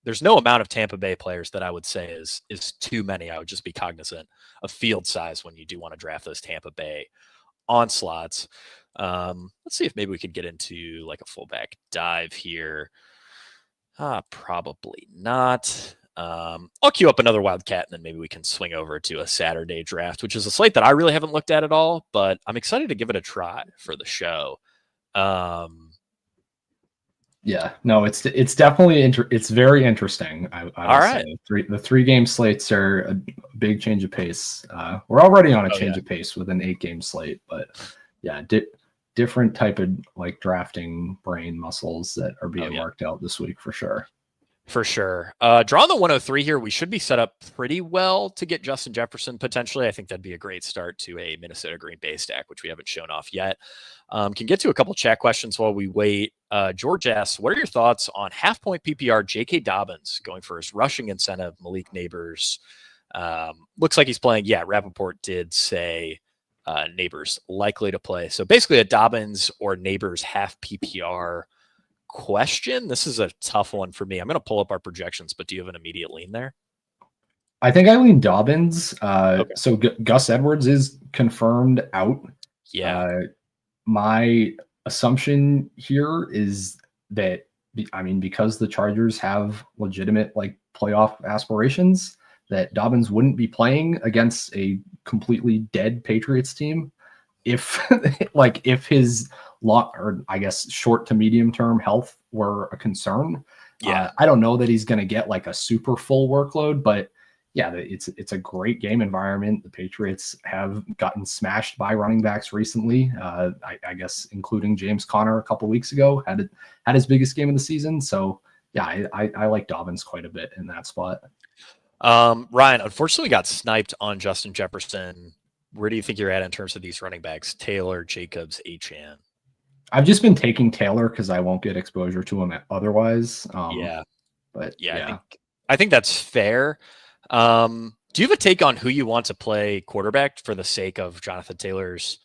there's no amount of Tampa Bay players that I would say is too many. I would just be cognizant of field size when you do want to draft those Tampa Bay onslaughts. Let's see if maybe we could get into like a fullback dive here. Probably not. I'll queue up another Wildcat and then maybe we can swing over to a Saturday draft, which is a slate that I really haven't looked at all, but I'm excited to give it a try for the show. Yeah, no, it's definitely it's very interesting. I all right. Say. The 3-game slates are a big change of pace. We're already on a change of pace with an 8-game slate, but yeah, different type of like drafting brain muscles that are being worked out this week for sure. For sure. Drawing the 103 here, we should be set up pretty well to get Justin Jefferson potentially. I think that'd be a great start to a Minnesota Green Bay stack, which we haven't shown off yet. Can get to a couple chat questions while we wait. George asks, what are your thoughts on half-point PPR J.K. Dobbins going for his rushing incentive? Malik Neighbors looks like he's playing. Yeah, Rappaport did say Neighbors likely to play. So basically a Dobbins or Neighbors half PPR question. This is a tough one for me. I'm going to pull up our projections, but do you have an immediate lean there? I think I lean Dobbins. Okay. So Gus Edwards is confirmed out. Yeah. My assumption here is that, because the Chargers have legitimate like playoff aspirations, that Dobbins wouldn't be playing against a completely dead Patriots team if his short to medium term health were a concern. Yeah. I don't know that he's going to get like a super full workload, but yeah, it's a great game environment. The Patriots have gotten smashed by running backs recently. I guess including James Conner a couple weeks ago had his biggest game of the season. So yeah, I like Dobbins quite a bit in that spot. Ryan, unfortunately got sniped on Justin Jefferson. Where do you think you're at in terms of these running backs? Taylor, Jacobs, Achane. I've just been taking Taylor because I won't get exposure to him otherwise. But I think that's fair. Do you have a take on who you want to play quarterback for the sake of Jonathan Taylor's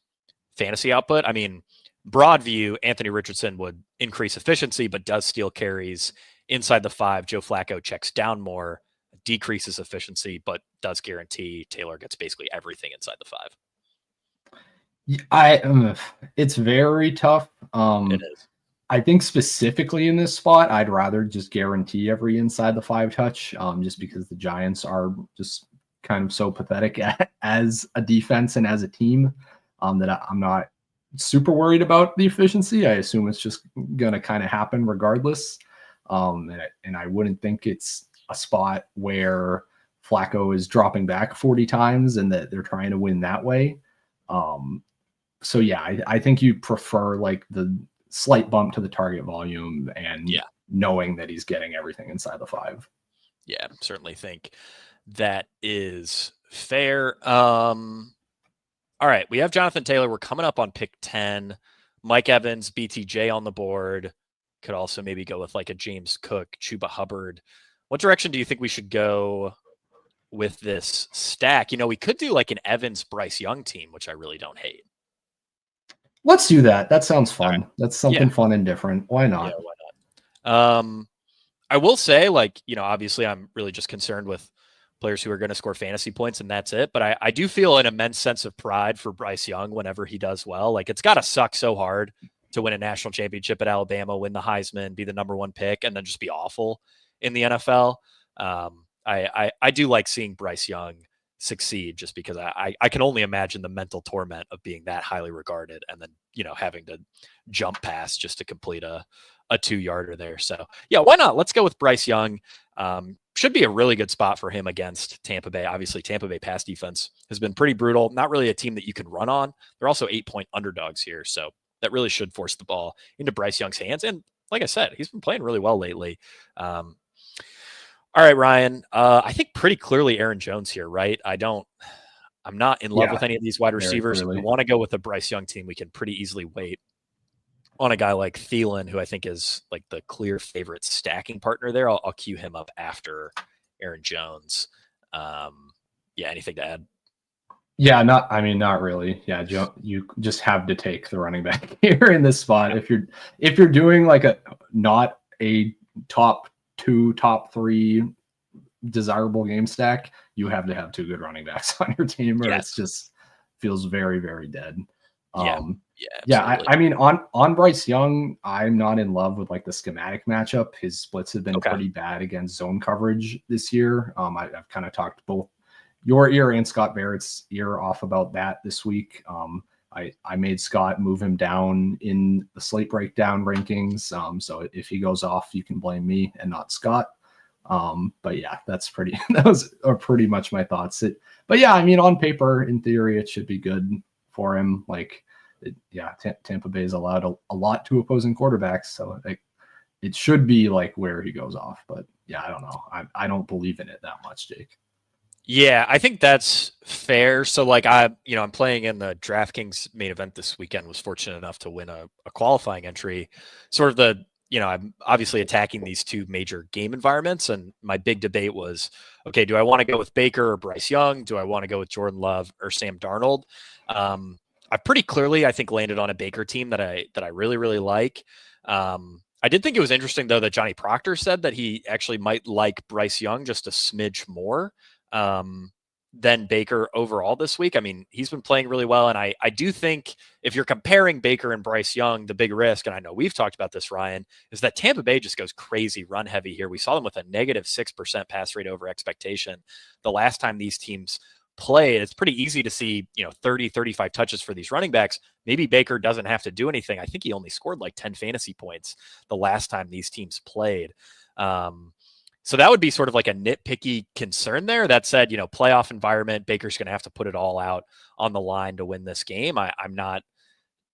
fantasy output? I mean, broad view, Anthony Richardson would increase efficiency, but does steal carries inside the 5. Joe Flacco checks down more, decreases efficiency, but does guarantee Taylor gets basically everything inside the 5. It's very tough. It is. I think specifically in this spot, I'd rather just guarantee every inside the 5 touch, just because the Giants are just kind of so pathetic as a defense and as a team, that I'm not super worried about the efficiency. I assume it's just going to kind of happen regardless. And I wouldn't think it's a spot where Flacco is dropping back 40 times and that they're trying to win that way. So yeah, I think you prefer like the slight bump to the target volume and knowing that he's getting everything inside the 5. Yeah, certainly think That is fair. All right, we have Jonathan Taylor. We're coming up on pick 10. Mike Evans, BTJ on the board. Could also maybe go with like a James Cook, Chuba Hubbard. What direction do you think we should go with this stack? You know, we could do like an Evans Bryce Young team, which I really don't hate. Let's do that. That sounds fun. Right. That's something fun and different. Why not? Yeah, why not? I will say, like, you know, obviously I'm really just concerned with players who are going to score fantasy points and that's it. But I do feel an immense sense of pride for Bryce Young whenever he does well. Like, it's got to suck so hard to win a national championship at Alabama, win the Heisman, be the #1 pick, and then just be awful in the NFL. I do like seeing Bryce Young succeed just because I can only imagine the mental torment of being that highly regarded and then, you know, having to jump past just to complete a 2-yarder there. So yeah, why not? Let's go with Bryce Young. Should be a really good spot for him against Tampa Bay. Obviously, Tampa Bay pass defense has been pretty brutal. Not really a team that you can run on. They're also 8-point underdogs here. So that really should force the ball into Bryce Young's hands. And like I said, he's been playing really well lately. All right, Ryan. I think pretty clearly Aaron Jones here, right? I'm not in love with any of these wide receivers. If we want to go with a Bryce Young team, we can pretty easily wait on a guy like Thielen, who I think is like the clear favorite stacking partner there. I'll cue him up after Aaron Jones. Yeah, anything to add? Yeah, not really. Yeah, you just have to take the running back here in this spot. Yeah. If you're doing like not a top 2, top 3 desirable game stack, you have to have 2 good running backs on your team, or it's just feels very, very dead. I mean, on Bryce Young, I'm not in love with like the schematic matchup. His splits have been pretty bad against zone coverage this year. I've kind of talked both your ear and Scott Barrett's ear off about that this week. I made Scott move him down in the slate breakdown rankings. So if he goes off, you can blame me and not Scott. But yeah, that are pretty much my thoughts. But yeah, I mean, on paper, in theory, it should be good for him. Like, Tampa Bay is allowed a lot to opposing quarterbacks, so it should be like where he goes off. But yeah, I don't know. I don't believe in it that much, Jake. Yeah, I think that's fair. So like I'm playing in the DraftKings main event this weekend, was fortunate enough to win a qualifying entry. Sort of I'm obviously attacking these 2 major game environments. And my big debate was, okay, do I want to go with Baker or Bryce Young? Do I want to go with Jordan Love or Sam Darnold? I pretty clearly, I think, landed on a Baker team that I really, really like. I did think it was interesting, though, that Johnny Proctor said that he actually might like Bryce Young just a smidge more than Baker overall this week. I mean, he's been playing really well. And I do think if you're comparing Baker and Bryce Young, the big risk, and I know we've talked about this, Ryan, is that Tampa Bay just goes crazy run heavy here. We saw them with a -6% pass rate over expectation the last time these teams played. It's pretty easy to see, 30, 35 touches for these running backs. Maybe Baker doesn't have to do anything. I think he only scored like 10 fantasy points the last time these teams played. So that would be sort of like a nitpicky concern there. That said, playoff environment, Baker's going to have to put it all out on the line to win this game. I'm not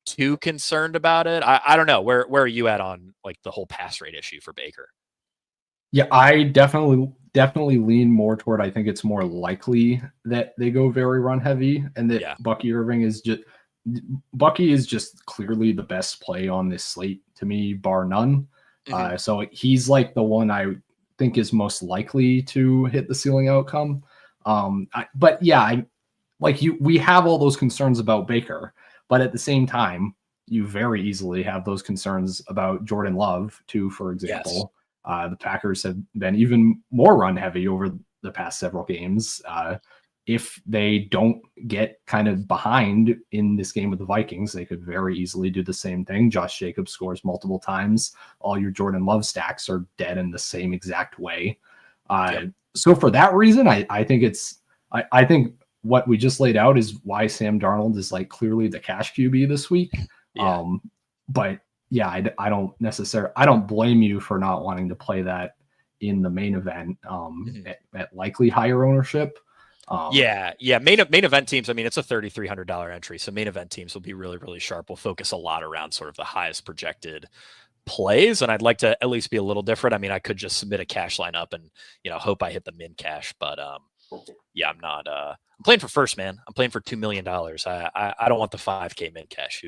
too concerned about it. I don't know. Where are you at on like the whole pass rate issue for Baker? Yeah, I definitely lean more toward, I think it's more likely that they go very run heavy, and that Bucky is just clearly the best play on this slate to me, bar none. So he's like the one I think is most likely to hit the ceiling outcome. We have all those concerns about Baker, but at the same time, you very easily have those concerns about Jordan Love too, for example. Yes. The Packers have been even more run heavy over the past several games. If they don't get kind of behind in this game with the Vikings, they could very easily do the same thing. Josh Jacobs scores multiple times. All your Jordan Love stacks are dead in the same exact way. So for that reason, I think what we just laid out is why Sam Darnold is like clearly the cash QB this week. But yeah, I don't blame you for not wanting to play that in the main event at likely higher ownership. Main event teams. I mean, it's a $3,300 entry, so main event teams will be really, really sharp. We'll focus a lot around sort of the highest projected plays, and I'd like to at least be a little different. I mean, I could just submit a cash lineup and hope I hit the min cash, but Yeah, I'm not. I'm playing for first, man. I'm playing for $2 million. I don't want the 5K min cash.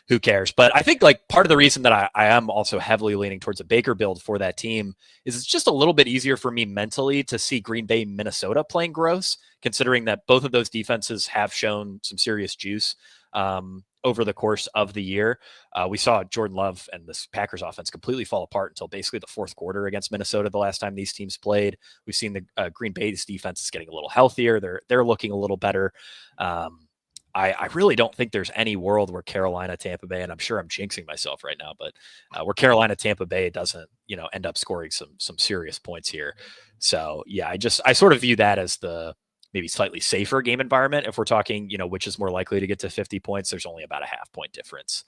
Who cares? But I think like part of the reason that I am also heavily leaning towards a Baker build for that team is it's just a little bit easier for me mentally to see Green Bay, Minnesota playing gross, considering that both of those defenses have shown some serious juice over the course of the year. We saw Jordan Love and this Packers offense completely fall apart until basically the fourth quarter against Minnesota the last time these teams played. We've seen the Green Bay's defense is getting a little healthier. They're looking a little better. I really don't think there's any world where Carolina, Tampa Bay, and I'm sure I'm jinxing myself right now, but where Carolina, Tampa Bay doesn't, end up scoring some serious points here. So yeah, I sort of view that as the maybe slightly safer game environment. If we're talking, which is more likely to get to 50 points, there's only about a half-point difference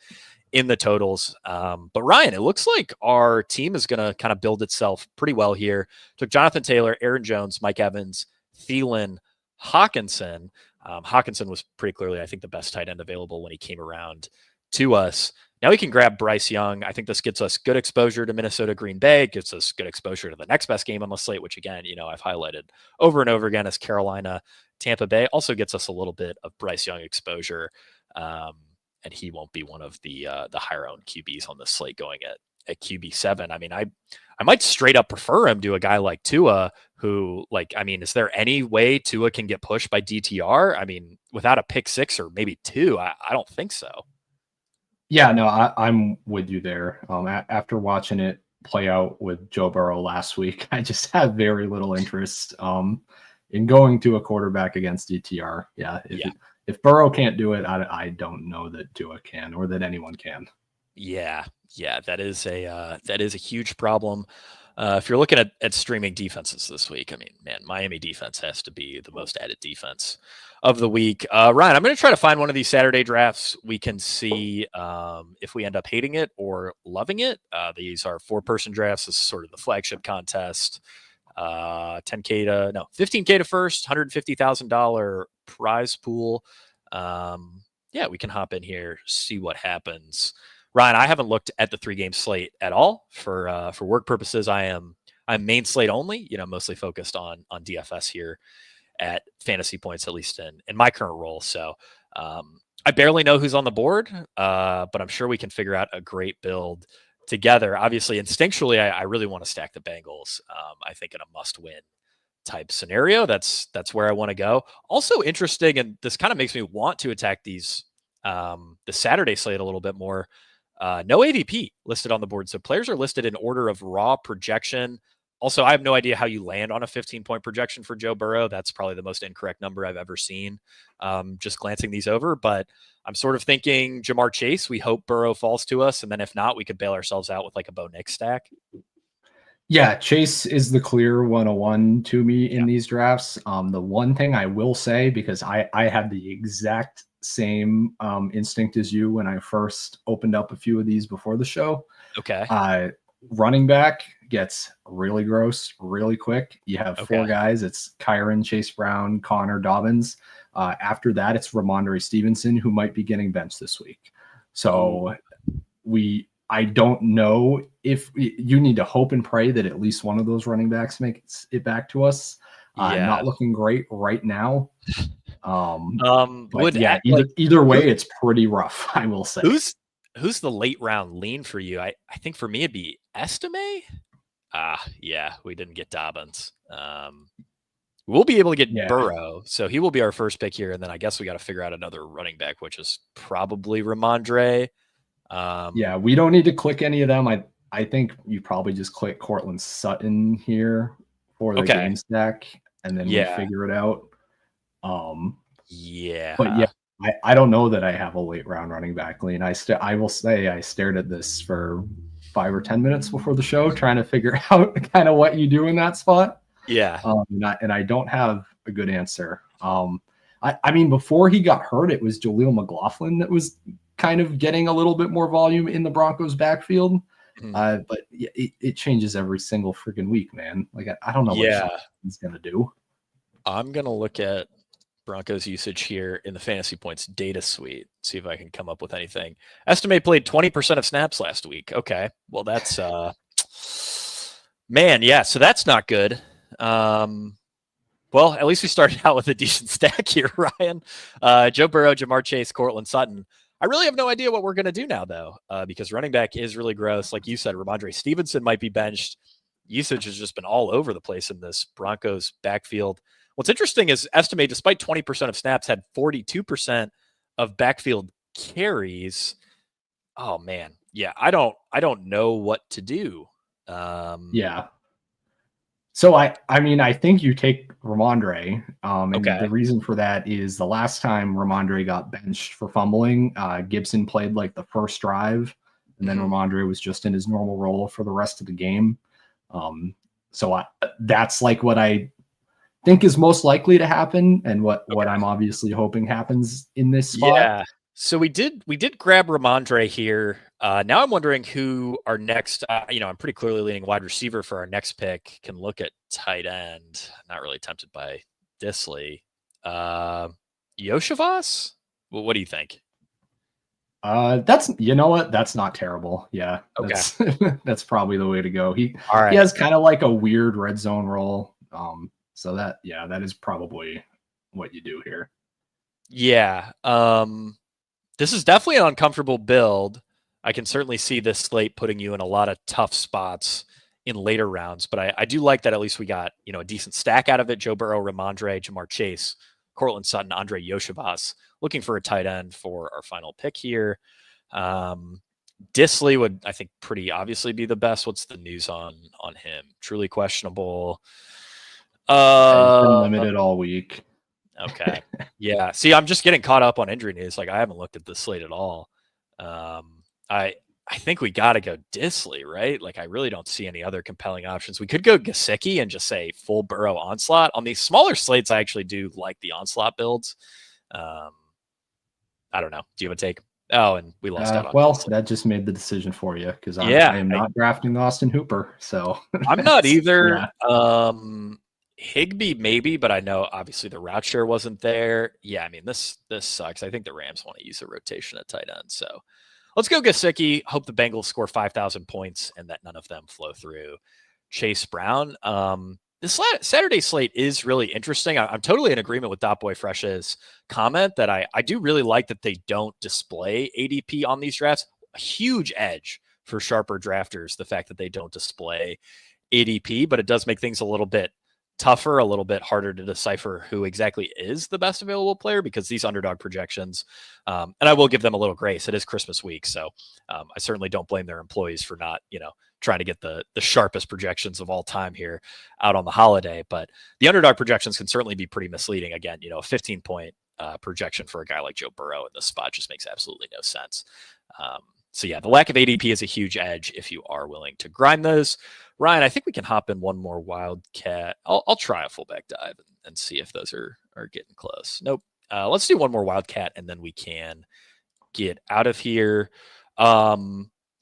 in the totals. But Ryan, it looks like our team is going to kind of build itself pretty well here. Took Jonathan Taylor, Aaron Jones, Mike Evans, Thielen, Hawkinson. Hawkinson was pretty clearly, I think, the best tight end available when he came around to us. Now we can grab Bryce Young. I think this gets us good exposure to Minnesota, Green Bay. It gets us good exposure to the next best game on the slate, which again, I've highlighted over and over again as Carolina, Tampa Bay. Also gets us a little bit of Bryce Young exposure, and he won't be one of the higher owned QBs on the slate going at QB7. I mean, I might straight up prefer him to a guy like Tua, who, is there any way Tua can get pushed by DTR? I mean, without a pick 6 or maybe 2, I don't think so. Yeah, no, I'm with you there. After watching it play out with Joe Burrow last week, I just have very little interest in going to a quarterback against DTR. Yeah, if Burrow can't do it, I don't know that Tua can or that anyone can. Yeah, that is a huge problem. If you're looking at streaming defenses this week, I mean, man, Miami defense has to be the most added defense of the week. Ryan, I'm going to try to find one of these Saturday drafts. We can see if we end up hating it or loving it. These are 4-person drafts. This is sort of the flagship contest. 15K to first, $150,000 prize pool. Yeah, we can hop in here, see what happens. Ryan, I haven't looked at the 3-game slate at all for work purposes. I'm main slate only, mostly focused on DFS here at FantasyPoints, at least in my current role. So I barely know who's on the board, but I'm sure we can figure out a great build together. Obviously, instinctually, I really want to stack the Bengals. I think in a must-win type scenario, that's where I want to go. Also interesting, and this kind of makes me want to attack these the Saturday slate a little bit more. No ADP listed on the board. So players are listed in order of raw projection. Also, I have no idea how you land on a 15-point projection for Joe Burrow. That's probably the most incorrect number I've ever seen, just glancing these over. But I'm sort of thinking Jamar Chase. We hope Burrow falls to us. And then if not, we could bail ourselves out with like a Bo Nix stack. Yeah, Chase is the clear 101 to me in these drafts. The one thing I will say, because I had the exact same instinct as you when I first opened up a few of these before the show. Okay. Running back gets really gross really quick. You have 4 guys. It's Kyron, Chase Brown, Connor, Dobbins. After that, it's Ramondre Stevenson, who might be getting benched this week. So I don't know if you need to hope and pray that at least one of those running backs makes it back to us. Not looking great right now. Either way, it's pretty rough, I will say. Who's the late round lean for you? I think for me it'd be Estime. Yeah, we didn't get Dobbins. We'll be able to get Burrow, so he will be our first pick here, and then I guess we got to figure out another running back, which is probably Ramondre. We don't need to click any of them. I think you probably just click Cortland Sutton here for the game stack, and then we figure it out. But I don't know that I have a late round running back lean. I will say I stared at this for 5 or 10 minutes before the show, trying to figure out kind of what you do in that spot. Yeah. And I don't have a good answer. I mean, before he got hurt, it was Jaleel McLaughlin that was kind of getting a little bit more volume in the Broncos backfield. But it changes every single freaking week, man. Like, I don't know what he's going to do. I'm going to look at Broncos usage here in the FantasyPoints data suite, see if I can come up with anything. Estimate played 20% of snaps last week. Okay. Well, that's, man, yeah. So that's not good. Well, at least we started out with a decent stack here, Ryan. Joe Burrow, Jamar Chase, Cortland Sutton. I really have no idea what we're going to do now, though, because running back is really gross. Like you said, Ramondre Stevenson might be benched. Usage has just been all over the place in this Broncos backfield. What's interesting is Estimate, despite 20% of snaps, had 42% of backfield carries. Oh man, yeah, I don't know what to do. Yeah. So I mean, I think you take Ramondre. And Okay. the reason for that is the last time Ramondre got benched for fumbling, Gibson played like the first drive, and then Ramondre was just in his normal role for the rest of the game. So that's like what I think is most likely to happen, and what I'm obviously hoping happens in this spot. Yeah. So we did grab Ramondre here. Now I'm wondering who our next, I'm pretty clearly leaning wide receiver for our next pick. Can look at tight end. Not really tempted by Disley. Yoshivas? Well, what do you think? That's, you know what? That's not terrible. Yeah. Okay. That's probably the way to go. He All has kind of like a weird red zone role. So that is probably what you do here. Yeah. This is definitely an uncomfortable build. I can certainly see this slate putting you in a lot of tough spots in later rounds, but I do like that at least we got, a decent stack out of it. Joe Burrow, Ramondre, Jamar Chase, Cortland Sutton, Andre Yoshivas. Looking for a tight end for our final pick here. Disley would, I think, pretty obviously be the best. What's the news on him? Truly questionable. He's been limited all week. Okay. Yeah. See, I'm just getting caught up on injury news. Like I haven't looked at the slate at all. I think we got to go Disley, right? Like I really don't see any other compelling options. We could go Gesicki and just say full Burrow onslaught. On these smaller slates, I actually do like the onslaught builds. I don't know. Do you have a take? Oh, and we lost out on well, Disley. that just made the decision for you because I am not drafting Austin Hooper. So I'm not either. Yeah. Higbee maybe, but I know obviously the route share wasn't there. Yeah, I mean this sucks. I think the Rams want to use a rotation at tight end. So let's go Gesicki. Hope the Bengals score 5,000 points and that none of them flow through. Chase Brown. This Saturday slate is really interesting. I'm totally in agreement with Dot Boy Fresh's comment that I do really like that they don't display ADP on these drafts. A huge edge for sharper drafters, the fact that they don't display ADP, but it does make things a little bit tougher, a little bit harder to decipher who exactly is the best available player because these underdog projections, and I will give them a little grace. It is Christmas week. So I certainly don't blame their employees for not, trying to get the sharpest projections of all time here out on the holiday. But the underdog projections can certainly be pretty misleading. Again, a 15-point projection for a guy like Joe Burrow in this spot just makes absolutely no sense. So yeah, the lack of ADP is a huge edge if you are willing to grind those. Ryan, I think we can hop in one more wildcat. I'll try a fullback dive and see if those are getting close. Nope. Let's do one more wildcat and then we can get out of here.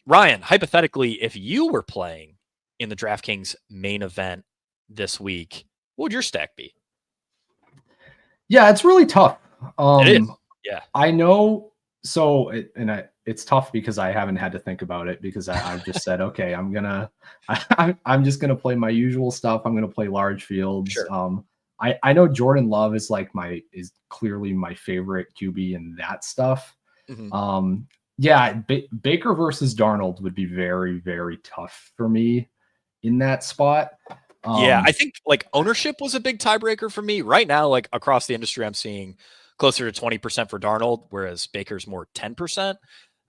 Ryan, hypothetically, if you were playing in the DraftKings main event this week, what would your stack be? Yeah, it's really tough. It is. Yeah. I know. So, it's tough because I haven't had to think about it because I've just said, okay, I'm just gonna play my usual stuff. I'm gonna play large fields. Sure. I know Jordan Love is is clearly my favorite QB in that stuff. Mm-hmm. Yeah, Baker versus Darnold would be very, very tough for me in that spot. Yeah, I think ownership was a big tiebreaker for me right now. Like across the industry, I'm seeing closer to 20% for Darnold, whereas Baker's more 10%.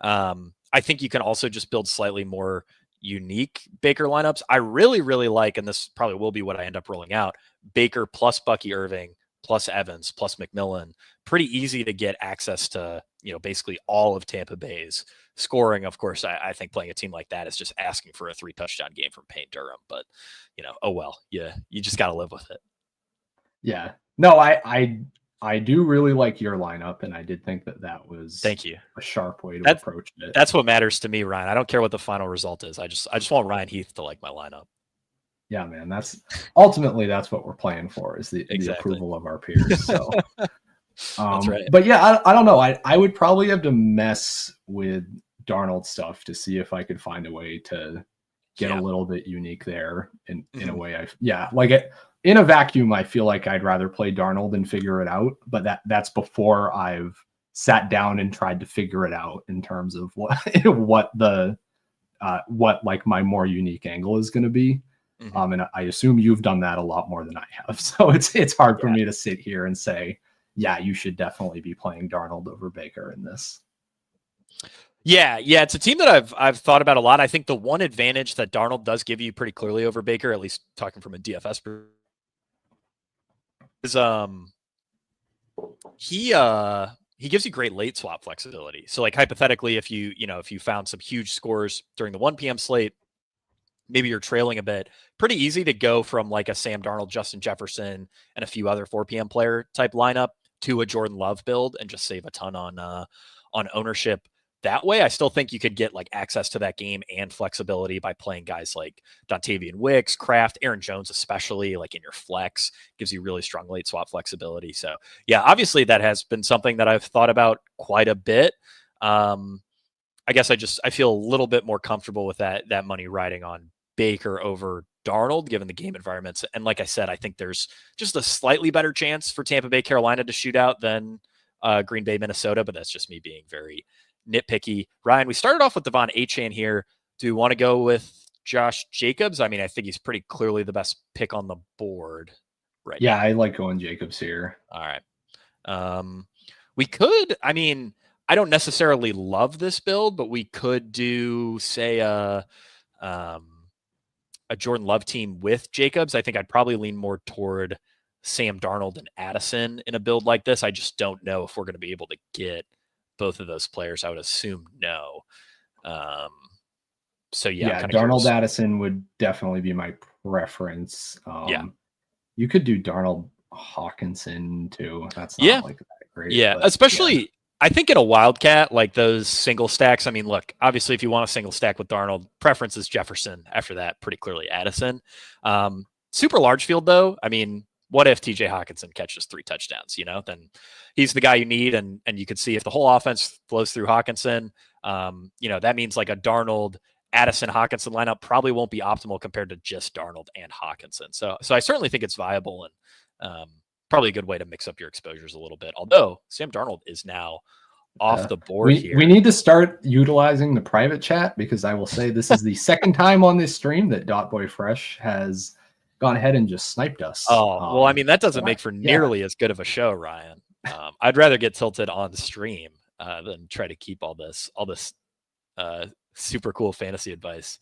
I think you can also just build slightly more unique Baker lineups. I really, really like, and this probably will be what I end up rolling out, Baker plus Bucky Irving plus Evans plus McMillan. Pretty easy to get access to, basically all of Tampa Bay's scoring. Of course, I think playing a team like that is just asking for a 3-touchdown game from Payne Durham, but oh well, yeah, you just got to live with it. Yeah, no, I do really like your lineup, and I did think that was thank you a sharp way to approach it. That's what matters to me, Ryan. I don't care what the final result is. I just want Ryan Heath to like my lineup. Yeah, man, that's ultimately that's what we're playing for is the approval of our peers. So that's right. But yeah, I don't know. I would probably have to mess with Darnold stuff to see if I could find a way to get a little bit unique there in a way. in a vacuum, I feel like I'd rather play Darnold and figure it out. But that's before I've sat down and tried to figure it out in terms of what what like my more unique angle is going to be. And I assume you've done that a lot more than I have. So it's hard for me to sit here and say, yeah, you should definitely be playing Darnold over Baker in this. Yeah, it's a team that I've thought about a lot. I think the one advantage that Darnold does give you pretty clearly over Baker, at least talking from a DFS perspective, is he gives you great late swap flexibility. So like hypothetically, if you found some huge scores during the 1 p.m. slate, maybe you're trailing a bit, pretty easy to go from like a Sam Darnold, Justin Jefferson, and a few other 4 p.m. player type lineup to a Jordan Love build and just save a ton on ownership that way. I still think you could get like access to that game and flexibility by playing guys like Dontavian Wicks, Kraft, Aaron Jones, especially like in your flex, gives you really strong late swap flexibility. So yeah, obviously that has been something that I've thought about quite a bit. I guess I feel a little bit more comfortable with that money riding on Baker over Darnold, given the game environments. And like I said, I think there's just a slightly better chance for Tampa Bay, Carolina to shoot out than Green Bay, Minnesota, but that's just me being very nitpicky. Ryan, we started off with Devon Achane here. Do you want to go with Josh Jacobs? I mean, I think he's pretty clearly the best pick on the board right now. I like going Jacobs here. All right. We could, I mean, I don't necessarily love this build, but we could do, say, a Jordan Love team with Jacobs. I think I'd probably lean more toward Sam Darnold and Addison in a build like this. I just don't know if we're going to be able to get both of those players. I would assume no. So yeah, Darnold Addison would definitely be my preference. You could do Darnold Hawkinson too. That's not like that great. Yeah, but, especially I think in a wildcat, like those single stacks. I mean, look, obviously if you want a single stack with Darnold, preference is Jefferson. After that, pretty clearly Addison. Super large field though. I mean, what if TJ Hawkinson catches 3 touchdowns? Then he's the guy you need, and you could see if the whole offense flows through Hawkinson. That means like a Darnold, Addison, Hawkinson lineup probably won't be optimal compared to just Darnold and Hawkinson. So I certainly think it's viable and probably a good way to mix up your exposures a little bit. Although Sam Darnold is now off the board here. We need to start utilizing the private chat, because I will say this is the second time on this stream that Dotboy Fresh has gone ahead and just sniped us. Oh, well, I mean, that doesn't make for nearly as good of a show, Ryan. I'd rather get tilted on stream than try to keep all this super cool fantasy advice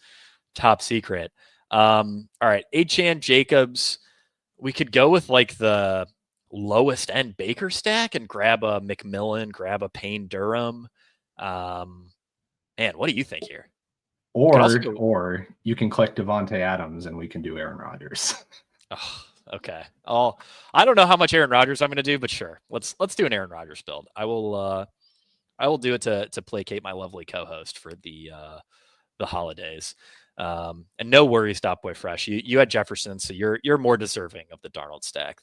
top secret. All right, Achane, Jacobs. We could go with like the lowest end Baker stack and grab a McMillan, grab a Payne Durham. Man, what do you think here? Or you can click Devontae Adams and we can do Aaron Rodgers. Oh, okay. I don't know how much Aaron Rodgers I'm going to do, but sure. Let's do an Aaron Rodgers build. I will do it to placate my lovely co-host for the holidays. And no worries, Dotboy Fresh. You had Jefferson, so you're more deserving of the Darnold stack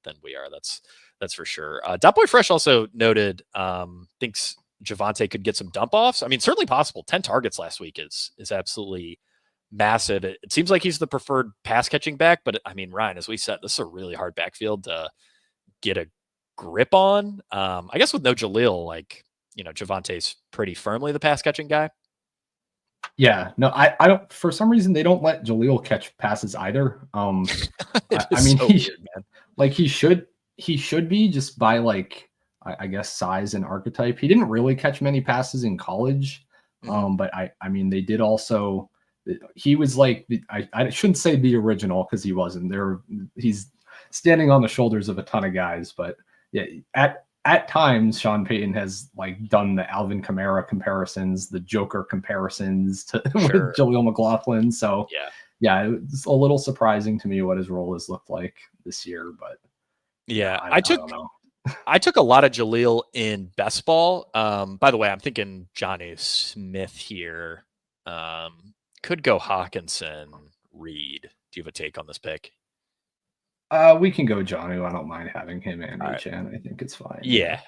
than we are. That's for sure. Dotboy Fresh also noted thinks Javonte could get some dump offs. I mean, certainly possible. 10 targets last week is absolutely massive. It seems like he's the preferred pass catching back, but I mean, Ryan, as we said, this is a really hard backfield to get a grip on. I guess with no Jaleel, like, Javonte's pretty firmly the pass catching guy. Yeah, no, I don't. For some reason, they don't let Jaleel catch passes either. I mean, so weird, man. Like he should be, just by like I guess size and archetype. He didn't really catch many passes in college, but I mean, they did also. He was like I shouldn't say the original, because he wasn't there. He's standing on the shoulders of a ton of guys, but yeah, at times, Sean Payton has like done the Alvin Kamara comparisons, the Joker comparisons to with Jaleel McLaughlin. So yeah, it's a little surprising to me what his role has looked like this year. But yeah, I don't know. I took a lot of Jaleel in best ball. By the way, I'm thinking Jonnu Smith here. Could go Hawkinson, Reed. Do you have a take on this pick? We can go Jonnu. I don't mind having him and Achane. I think it's fine. Yeah,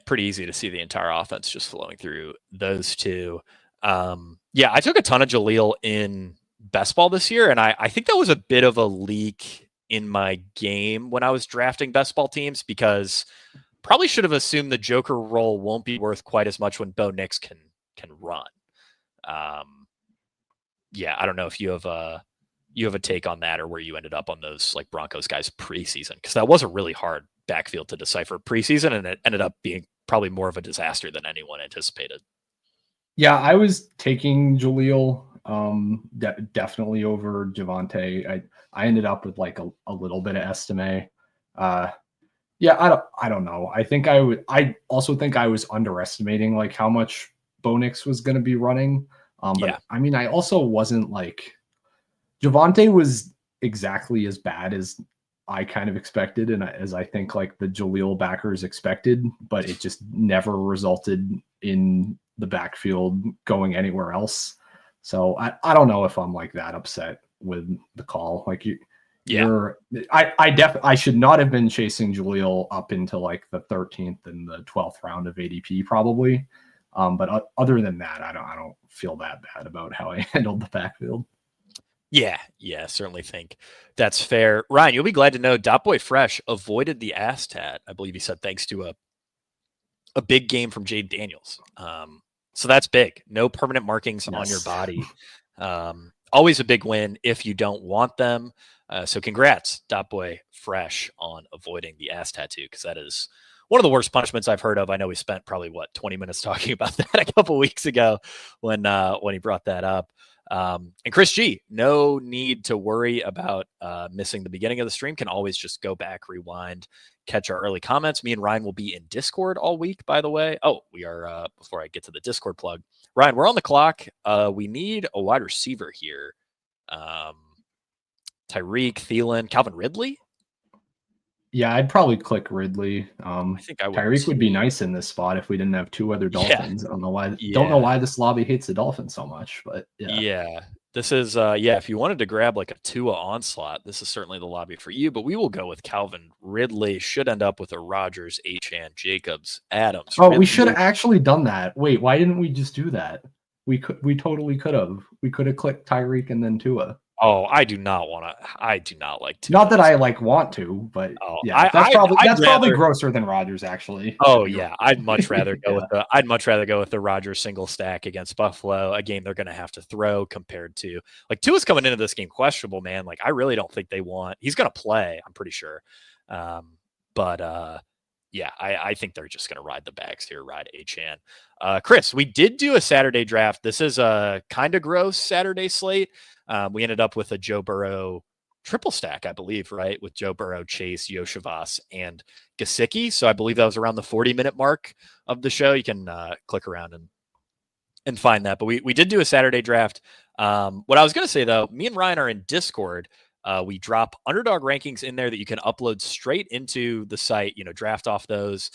pretty easy to see the entire offense just flowing through those two. Yeah, I took a ton of Jaleel in best ball this year, and I think that was a bit of a leak in my game when I was drafting best ball teams, because probably should have assumed the Joker role won't be worth quite as much when Bo Nix can run. Yeah, I don't know if you have a take on that, or where you ended up on those like Broncos guys preseason, because that was a really hard backfield to decipher preseason, and it ended up being probably more of a disaster than anyone anticipated. Yeah, I was taking Jaleel definitely over Javonte. I ended up with like a little bit of Estime. Yeah, I don't know. I also think I was underestimating like how much Bo Nix was going to be running. But I mean, I also wasn't like, Javonte was exactly as bad as I kind of expected, and as I think like the Jaleel backers expected, but it just never resulted in the backfield going anywhere else. So I don't know if I'm like that upset with the call. Like I should not have been chasing Jaleel up into like the 13th and the 12th round of ADP probably. But other than that, I don't feel that bad about how I handled the backfield. Yeah, certainly think that's fair. Ryan, you'll be glad to know Dotboy Fresh avoided the ass tat. I believe he said thanks to a big game from Jade Daniels. So that's big. No permanent markings on your body. Always a big win if you don't want them. So congrats, Dotboy Fresh, on avoiding the ass tattoo, because that is one of the worst punishments I've heard of. I know we spent probably 20 minutes talking about that a couple weeks ago when he brought that up. And Chris G, no need to worry about missing the beginning of the stream. Can always just go back, rewind, catch our early comments. Me and Ryan will be in Discord all week, by the way. Oh, we are, before I get to the Discord plug, Ryan, we're on the clock. We need a wide receiver here. Tyreek, Thielen, Calvin Ridley. Yeah, I'd probably click Ridley. I think I would. Tyreek would be nice in this spot if we didn't have two other Dolphins. I don't know why. Don't know why this lobby hates the Dolphins so much, but yeah. This is if you wanted to grab like a Tua onslaught, this is certainly the lobby for you. But we will go with Calvin Ridley. Should end up with a Rodgers, Achane, Jacobs, Adams. Oh, Ridley. We should have actually done that. Wait, why didn't we just do that? We totally could have. We could have clicked Tyreek and then Tua. Oh, I do not like Tua. Not that I like want to, but that's probably grosser than Rodgers actually. Oh yeah, I'd much rather go with the Rodgers single stack against Buffalo, a game they're going to have to throw, compared to like Tua's coming into this game questionable, man. Like I really don't think he's going to play. I'm pretty sure, but I think they're just going to ride the bags here, ride Achane. Chris, we did do a Saturday draft. This is a kind of gross Saturday slate. We ended up with a Joe Burrow triple stack, I believe, right? With Joe Burrow, Chase, Yoshivas, and Gesicki. So I believe that was around the 40-minute mark of the show. You can click around and find that. But we did do a Saturday draft. What I was going to say, though, me and Ryan are in Discord. We drop underdog rankings in there that you can upload straight into the site, draft off those.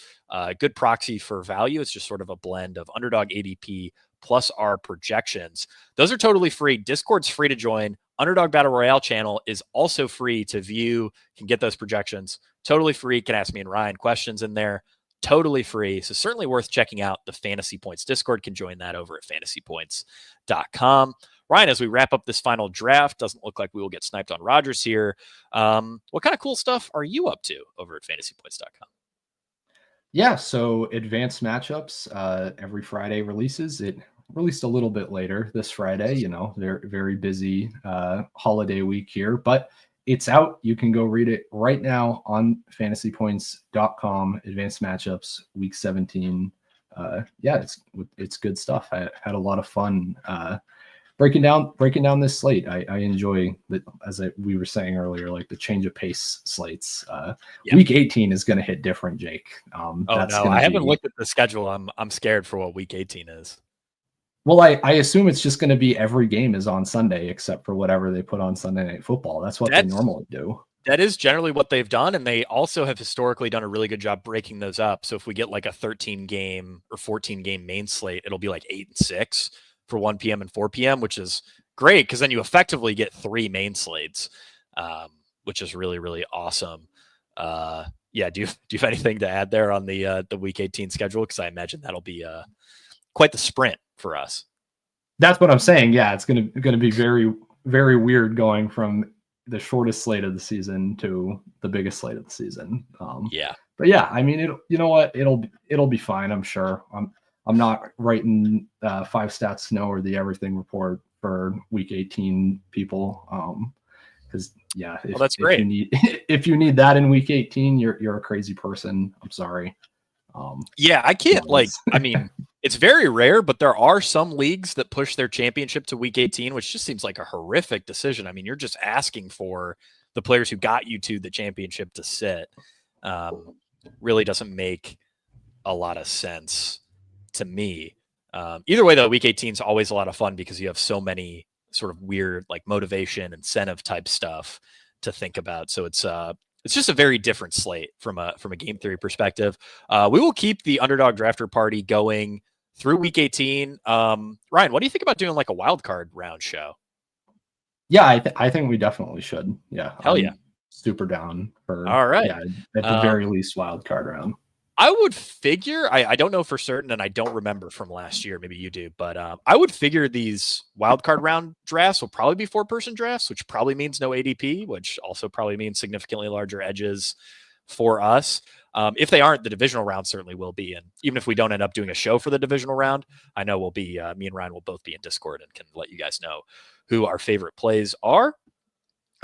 Good proxy for value. It's just sort of a blend of underdog ADP plus our projections. Those are totally free. Discord's free to join. Underdog Battle Royale channel is also free to view. Can get those projections totally free. Can ask me and Ryan questions in there. Totally free. So certainly worth checking out. The Fantasy Points Discord, can join that over at fantasypoints.com. Ryan, as we wrap up this final draft, doesn't look like we will get sniped on Rodgers here. What kind of cool stuff are you up to over at fantasypoints.com? Yeah, so advanced matchups every Friday releases. It released a little bit later this Friday. They're very busy holiday week here, but it's out. You can go read it right now on fantasypoints.com. Advanced matchups, week 17. It's good stuff. I had a lot of fun breaking down this slate. I enjoy that, as we were saying earlier, like the change of pace slates. Week 18 is going to hit different, Jake. I haven't looked at the schedule. I'm scared for what week 18 is. Well, I assume it's just going to be every game is on Sunday except for whatever they put on Sunday Night Football. That's what they normally do. That is generally what they've done, and they also have historically done a really good job breaking those up. So if we get like a 13 game or 14 game main slate, it'll be like 8 and 6 for 1 p.m. and 4 p.m., which is great because then you effectively get 3 main slates, which is really, really awesome. Do you have anything to add there on the week 18 schedule? Because I imagine that'll be quite the sprint for us. That's what I'm saying. Yeah, it's gonna be very, very weird going from the shortest slate of the season to the biggest slate of the season. Yeah. But yeah, I mean, you know what? It'll be fine. I'm sure. I'm not writing 5 stats to know or the everything report for week 18 people. Because yeah, that's great. If you need that in week 18, you're a crazy person. I'm sorry. Yeah, I can't I mean, it's very rare, but there are some leagues that push their championship to week 18, which just seems like a horrific decision. I mean, you're just asking for the players who got you to the championship to sit. Really doesn't make a lot of sense to me. Either way, though, week 18 is always a lot of fun because you have so many sort of weird like motivation, incentive type stuff to think about. So it's just a very different slate from a game theory perspective. We will keep the Underdog Drafter Party going through week 18. Ryan, what do you think about doing like a wild card round show? Yeah, I think we definitely should. Yeah. Hell yeah. Super down for all right. Yeah, at the very least wild card round. I would figure, I don't know for certain, and I don't remember from last year, maybe you do, but I would figure these wildcard round drafts will probably be 4-person drafts, which probably means no ADP, which also probably means significantly larger edges for us. If they aren't, the divisional round certainly will be. And even if we don't end up doing a show for the divisional round, I know we'll be, me and Ryan will both be in Discord and can let you guys know who our favorite plays are.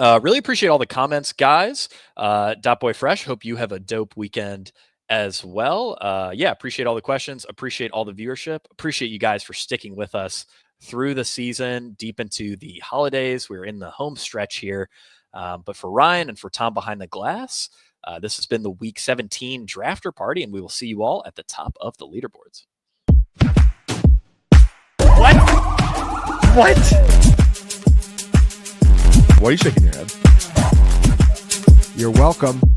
Really appreciate all the comments, guys. Boy Fresh, hope you have a dope weekend as well. Yeah, appreciate all the questions, appreciate all the viewership, appreciate you guys for sticking with us through the season, deep into the holidays. We're in the home stretch here. But for Ryan and for Tom behind the glass, this has been the Week 17 Drafter Party, and we will see you all at the top of the leaderboards. What? Why are you shaking your head? You're welcome.